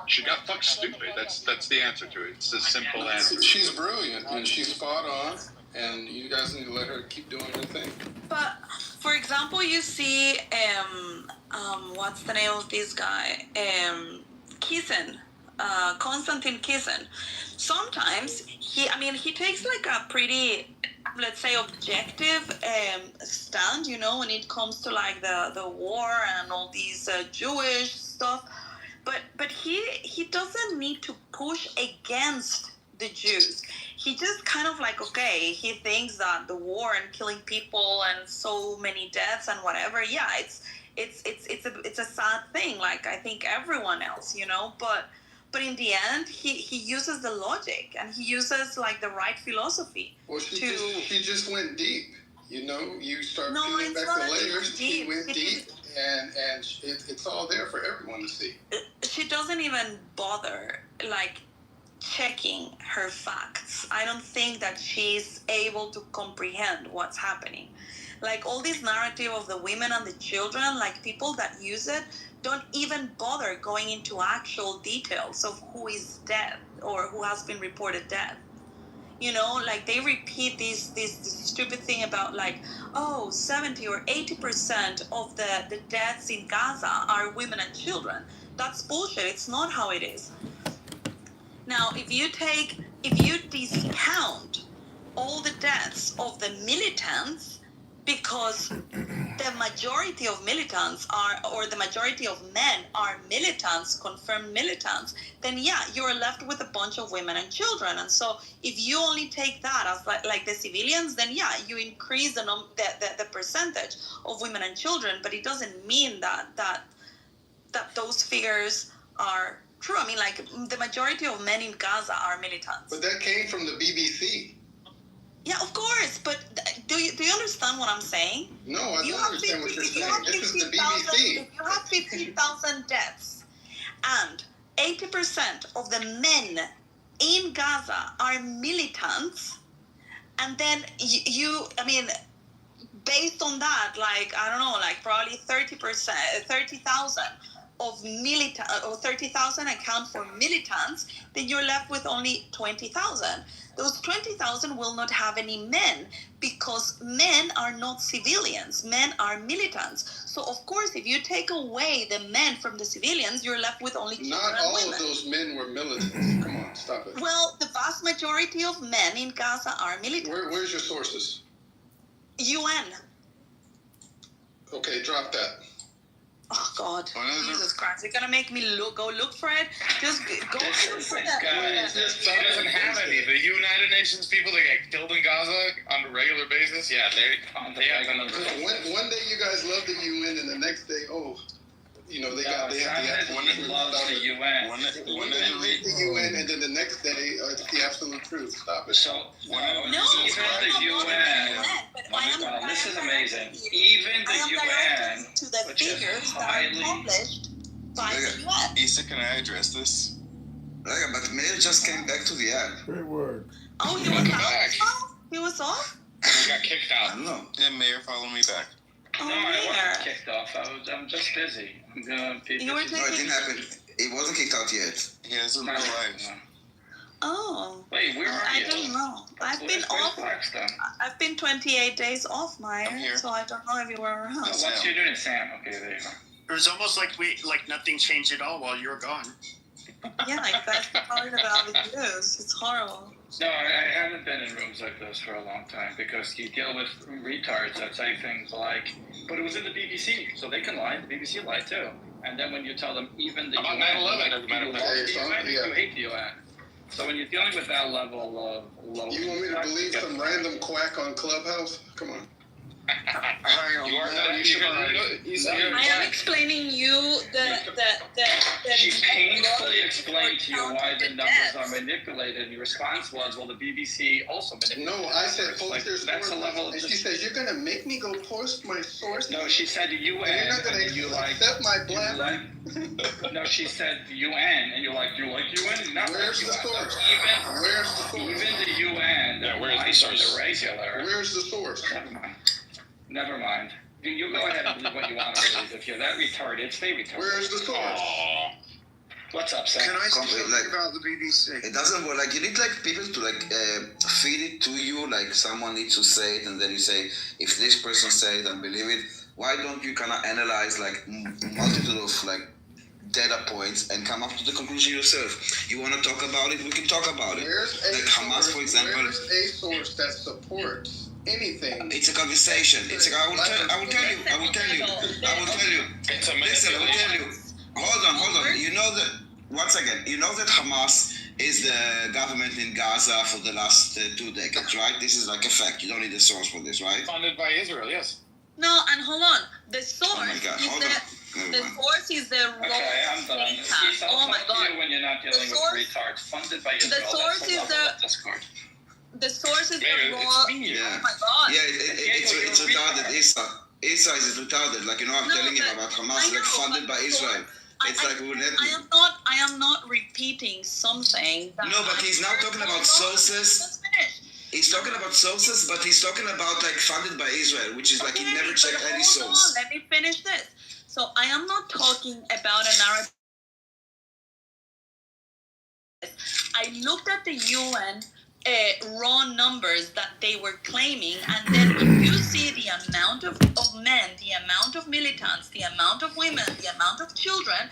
she got fucked stupid. That's the answer to it. It's a simple answer. She's brilliant and she's spot on, and you guys need to let her keep doing her thing. But for example, you see, what's the name of this guy? Kisin, Konstantin Kisin, sometimes he takes like a pretty, let's say, objective stand, when it comes to like the war and all these Jewish stuff. But he doesn't need to push against the Jews. He just kind of like, okay, he thinks that the war and killing people and so many deaths and whatever, yeah, it's a sad thing, like I think everyone else, but in the end he uses the logic and he uses like the right philosophy. Well, she just went deep. You start peeling back the layers. She went deep, and it's all there for everyone to see. She doesn't even bother like checking her facts. I don't think that she's able to comprehend what's happening. Like all this narrative of the women and the children, like people that use it don't even bother going into actual details of who is dead or who has been reported dead. Like they repeat this stupid thing about like, 70 or 80% of the deaths in Gaza are women and children. That's bullshit. It's not how it is. Now, if you discount all the deaths of the militants, because the majority of militants or the majority of men are militants, confirmed militants, then yeah, you're left with a bunch of women and children. And so if you only take that as like the civilians, then yeah, you increase the percentage of women and children, but it doesn't mean that those figures are true. I mean, like the majority of men in Gaza are militants. But that came from the BBC. Yeah, of course, but do you understand what I'm saying? No, I don't understand what you're saying. This is the BBC. If you have 15,000 deaths and 80% of the men in Gaza are militants, and then based on that, like, I don't know, like probably 30,000 of militant, or 30,000 account for militants, then you're left with only 20,000. Those 20,000 will not have any men, because men are not civilians. Men are militants. So of course, if you take away the men from the civilians, you're left with only children and women. Not all of those men were militants. Come on, stop it. Well, the vast majority of men in Gaza are militants. Where's your sources? UN. Okay, drop that. Oh God, Jesus Christ! You're gonna make me go look for it. Just go look for that. She doesn't have any. The United Nations people that get killed in Gaza on a regular basis, yeah, they have the numbers. One day you guys love the UN, and the next day, they have the absolute loves the UN. One day the UN, and then the next day it's the absolute truth. Stop it. So even the UN. This is amazing. Even the UN, to the figures that are published by the UN. Issa, can I address this? But Mayor just came back to the app. Great word. Oh, he was off? He was off? He got kicked out. I don't know. Yeah, Mayor, follow me back. Oh, no, I wasn't kicked off. I'm just busy. I'm gonna be busy. No, it didn't happen. He wasn't kicked out yet. He has a real life. Oh. Wait, where are you? I don't know. I've been off. I've been 28 days off, Meyer, so I don't know if you were around. What you're doing, Sam? Okay, there you go. It was almost like nothing changed at all while you were gone. Yeah, you guys talking about the news. It's horrible. No, I haven't been in rooms like this for a long time, because you deal with retards that say things like, but it was in the BBC, so they can lie. The BBC lied too. And then when you tell them even the About UN, 9/11, you hate the UN. So when you're dealing with that level of low... You want me to believe some random quack on Clubhouse? Come on. I am explaining you She painfully explained to you why the numbers are manipulated, and your response was, well, the BBC also manipulated. No, I said post your that's a level of... And she says, you're going to make me go post my source? No, she said UN. And you're not going to accept my blabber? No, she said UN, and you're like, do you like UN? You're not Where's the source? Where's the source? Even the UN, where's the source? The regular. Where's the source? Never mind. You go ahead and believe what you want to believe. If you're that retarded, stay retarded. Where's the source? Aww. What's up, Sam? Can I say something about the BBC? It doesn't work. Like, you need people to feed it to you. Like, someone needs to say it, and then you say, if this person said it, and believe it. Why don't you kind of analyze multitude of data points and come up to the conclusion yourself. You want to talk about it? We can talk about it. Where's a Like Hamas, for example. Where's a source that supports anything? It's a conversation. It's I will tell you. It's a Listen, I will tell you. Hold on. You know that. Once again, you know that Hamas is the government in Gaza for the last 2 decades, right? This is like a fact. You don't need a source for this, right? Funded by Israel, yes. No, and hold on. The source Oh my God, is hold the on. source is the raw I'm done. data. Oh my God. When you're not dealing with retards funded by Israel, source that's is level the- of discord. The source is Maybe the it's raw. me. Yeah. Oh my God. Yeah, it's retarded. Isa is retarded. Like, you know, I'm telling him about Hamas, like funded by Israel. It's like we let. I am not repeating something. That No, but he's now talking about sources. Let's finish. He's talking about sources, but he's talking about like funded by Israel, which is like he never checked but any hold on, source. let me finish this. So I am not talking about a narrative. I looked at the UN raw numbers that they were claiming, and then if you see the amount of men, the amount of militants, the amount of women, the amount of children,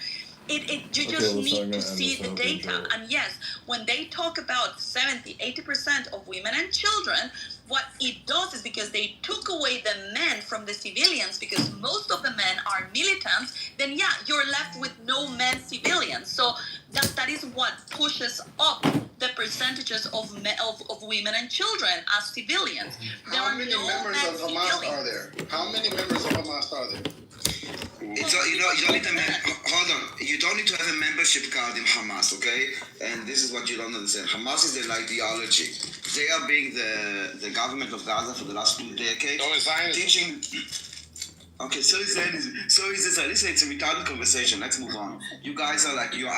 you just need to see the data. And yes, when they talk about 70-80% of women and children, what it does is because they took away the men from the civilians, because most of the men are militants, then yeah, you're left with no men civilians. So that is what pushes up the percentages of women and children as civilians. How many members of Hamas are there? How many members of Hamas are there? It's you don't need hold on. You don't need to have a membership card in Hamas, okay? And this is what you don't understand. Hamas is their ideology. They are being the government of Gaza for the last 2 decades. So is Zionism. Teaching. Okay, so is Zionism. So is this. Listen, it's a retarded conversation. Let's move on. You guys are like you're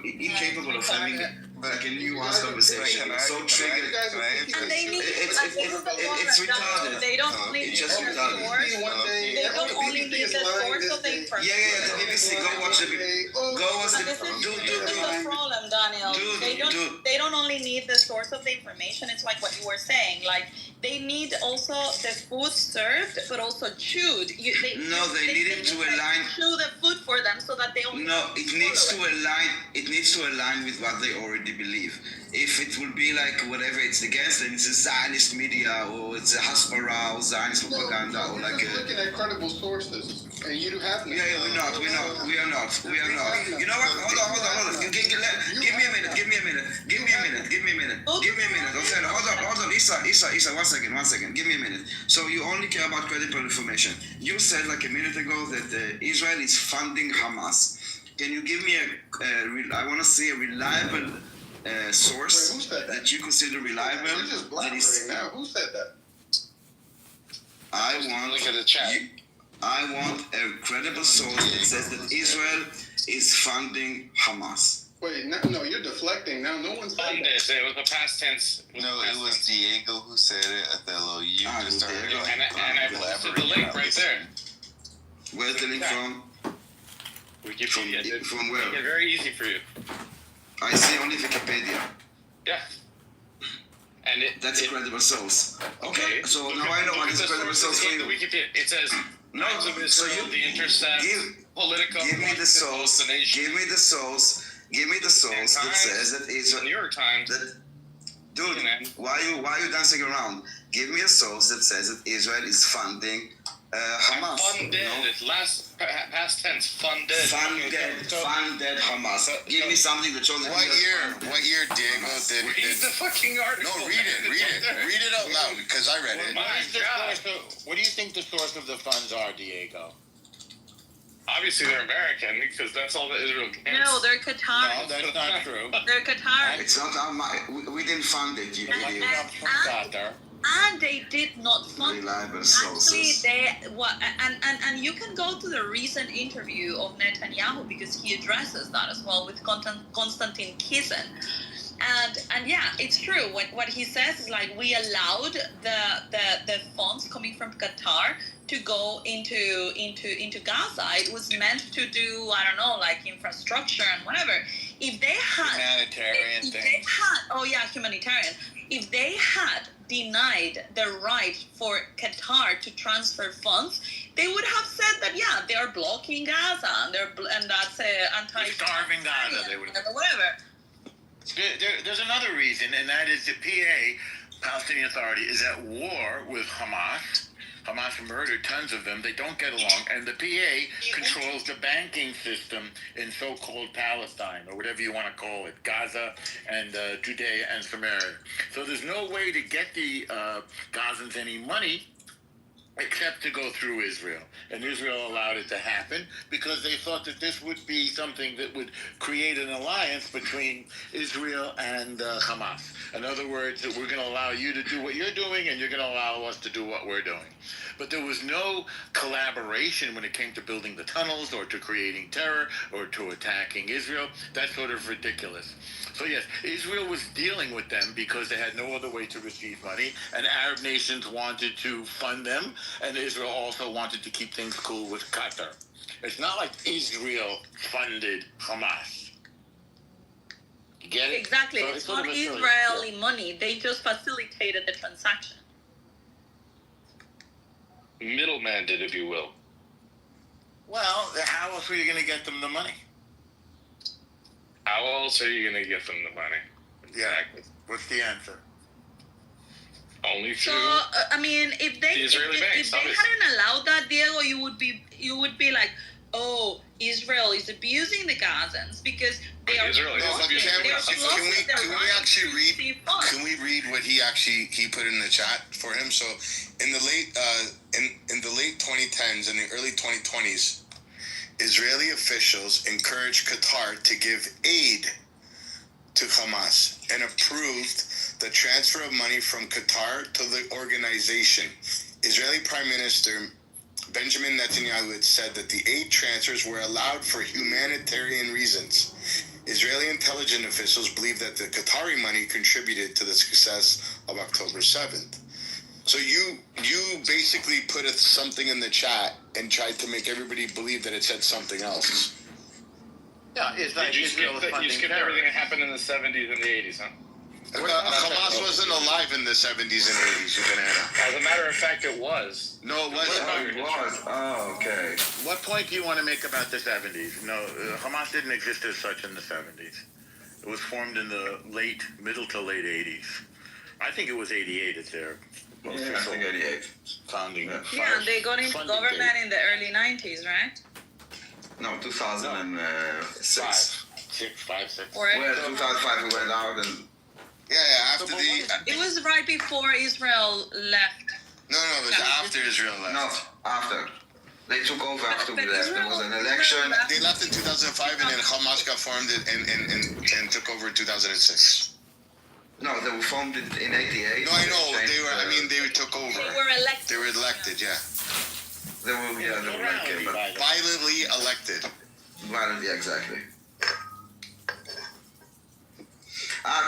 incapable of having like a nuanced conversation. You're so triggered. And they need It's retarded. They don't only need It's just the retarded. source. They don't only need the source of the information. Yeah, the BBC. Go watch the. Go watch the. This is the problem, Daniel. They don't only need the source of the information. It's like what you were saying. Like they need also the food served, but also chewed. They need it to align. Chew the food for them so that they only. No, it needs to align. It needs to align with what they already believe. If it will be like whatever it's against, then it's a Zionist media or it's a Hasbara or Zionist propaganda or like a. Looking at credible sources, and you do have. Yeah, we're not. We are not. You know what? Hold on. Give me a minute. Hold on. Isa, 1 second. Give me a minute. So you only care about credible information. You said like a minute ago that Israel is funding Hamas. Can you give me I want to see a reliable source that you consider reliable? You're just blabbering now. Who said that? I want a credible source that says that Israel is funding Hamas. Wait, no, you're deflecting now. No one's Funded. It was a past tense. No, it was Diego who said it. Othello, you just started. And I posted the link right there. Where's the link from? Wikipedia. From where? Make it very easy for you. I see only Wikipedia. Yeah. And that's a credible source. Okay, so now I know what is a credible source for you. Wikipedia, it says no. So you the Intercept, Politico. Give me the source. Give me the source that says that Israel. New York Times. Dude, why are you dancing around? Give me a source that says that Israel is funding Hamas. Funded. No? Past tense. Funded. Funded Hamas. Give me something that shows that. What year, Diego? Read the fucking article. No, read it out loud because I read it. What do you think the source of the funds are, Diego? Obviously, they're American because that's all that Israel can. No, they're Qatari. No, that's not true. They're Qatari. It's not our money. We didn't fund it, you idiot. And they did not fund. Reliable sources. Actually, and you can go to the recent interview of Netanyahu because he addresses that as well with Konstantin Kisin. And yeah, it's true. What he says is like we allowed the funds coming from Qatar to go into Gaza. It was meant to do, I don't know, like infrastructure and whatever. If they had humanitarian humanitarian. If they had denied the right for Qatar to transfer funds, they would have said that, yeah, they are blocking Gaza and and that's anti starving Gaza. They would whatever. There's another reason, and that is the PA, Palestinian Authority, is at war with Hamas. Hamas murdered tons of them. They don't get along. And the PA controls the banking system in so-called Palestine, or whatever you want to call it, Gaza and Judea and Samaria. So there's no way to get the Gazans any money except to go through Israel. And Israel allowed it to happen because they thought that this would be something that would create an alliance between Israel and Hamas. In other words, that we're going to allow you to do what you're doing and you're going to allow us to do what we're doing. But there was no collaboration when it came to building the tunnels or to creating terror or to attacking Israel. That's sort of ridiculous. So yes, Israel was dealing with them because they had no other way to receive money, and Arab nations wanted to fund them, and Israel also wanted to keep things cool with Qatar. It's not like Israel funded Hamas. You get it? Exactly. So it's not Israeli money. They just facilitated the transaction. Middleman did, if you will. Well, how else were you going to get them the money? How else are you going to get them the money? Yeah. What's the answer? Only through. So I mean, if they the Israeli banks, if they hadn't allowed that, Diego, you would be like, oh, Israel is abusing the Gazans because they are. Israel is abusing the Gazans. Can we actually read? Can we read what he put in the chat for him? So in the late 2010s and the early 2020s, Israeli officials encouraged Qatar to give aid to Hamas and approved the transfer of money from Qatar to the organization. Israeli Prime Minister Benjamin Netanyahu had said that the aid transfers were allowed for humanitarian reasons. Israeli intelligence officials believe that the Qatari money contributed to the success of October 7th. So you basically put something in the chat and tried to make everybody believe that it said something else. Yeah, it's like you skipped everything that happened in the 70s and the 80s, huh? Hamas wasn't alive in the 70s and 80s, you banana. As a matter of fact, it was. No, it wasn't. It was. Oh, okay. What point do you want to make about the 70s? No, Hamas didn't exist as such in the 70s. It was formed in the middle to late 80s. I think it was 88 it's their official I think 88. founding. Yeah, and they got into government in the early 90s, right? No, 2006. Five, six. Or well, 2005 we went out and. Yeah, after It was right before Israel left. No, it was after Israel left. No, after. They took over after we left. There was an election. They left in 2005 and then Hamas got formed and took over in 2006. No, they were formed in 88. No, I know. They took over. They were elected. They were elected, yeah. They were like, violently elected. Violently, exactly.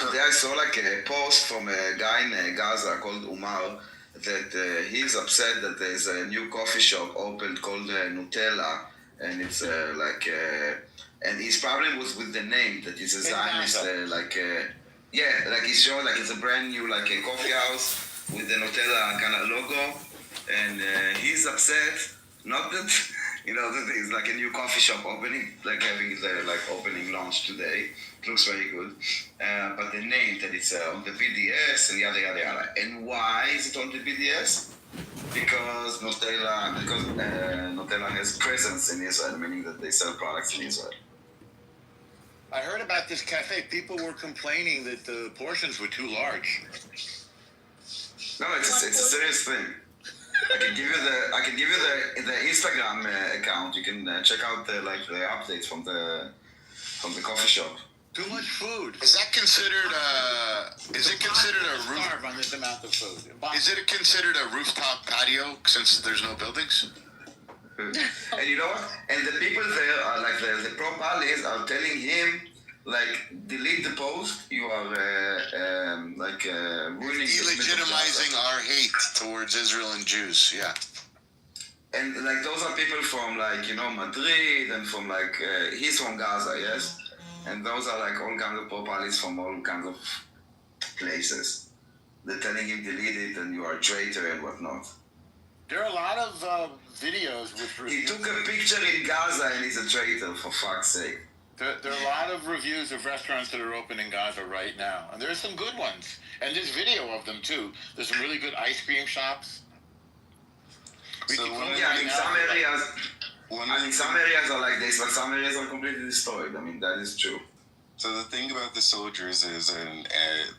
Today I saw like a post from a guy in Gaza called Umar that he's upset that there's a new coffee shop opened called Nutella, and it's and his problem was with the name, that it's a Zionist, like he's showing like it's a brand new like a coffee house with the Nutella kind of logo, and he's upset, not that that there's like a new coffee shop opening, like having the opening launch today. It looks very good, but the name that it's on the BDS and yada yada yada. And why is it on the BDS? Because Nutella has presence in Israel, meaning that they sell products in Israel. I heard about this cafe. People were complaining that the portions were too large. No, it's a serious thing. I can give you the Instagram account. You can check out the updates from the coffee shop. Too much food. Is that considered is it considered a roof? On this amount of food. Is it considered a rooftop patio since there's no buildings? And you know what? And the people there are like the pro-Palis are telling him delete the post. You are ruining. Delegitimizing our hate towards Israel and Jews. Yeah. And those are people from Madrid and from he's from Gaza, yes. And those are all kinds of pro-Palis from all kinds of places. They're telling him delete it and you are a traitor and whatnot. There are a lot of videos with He took a picture in Gaza and he's a traitor, for fuck's sake. There are a lot of reviews of restaurants that are open in Gaza right now, and there's some good ones. And there's video of them too. There's some really good ice cream shops. So some areas are like this, but some areas are completely destroyed. I mean, that is true. So the thing about the soldiers is, and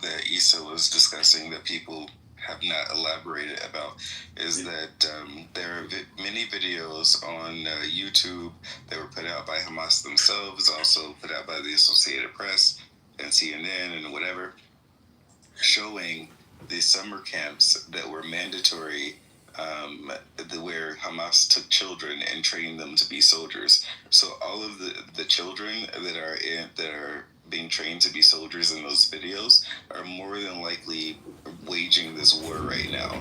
that Issa was discussing that people have not elaborated about, is that there are many videos on YouTube that were put out by Hamas themselves, also put out by the Associated Press and CNN and whatever, showing the summer camps that were mandatory, where Hamas took children and trained them to be soldiers. So all of the children that are being trained to be soldiers in those videos are more than likely waging this war right now.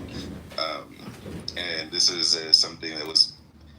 And this is something that was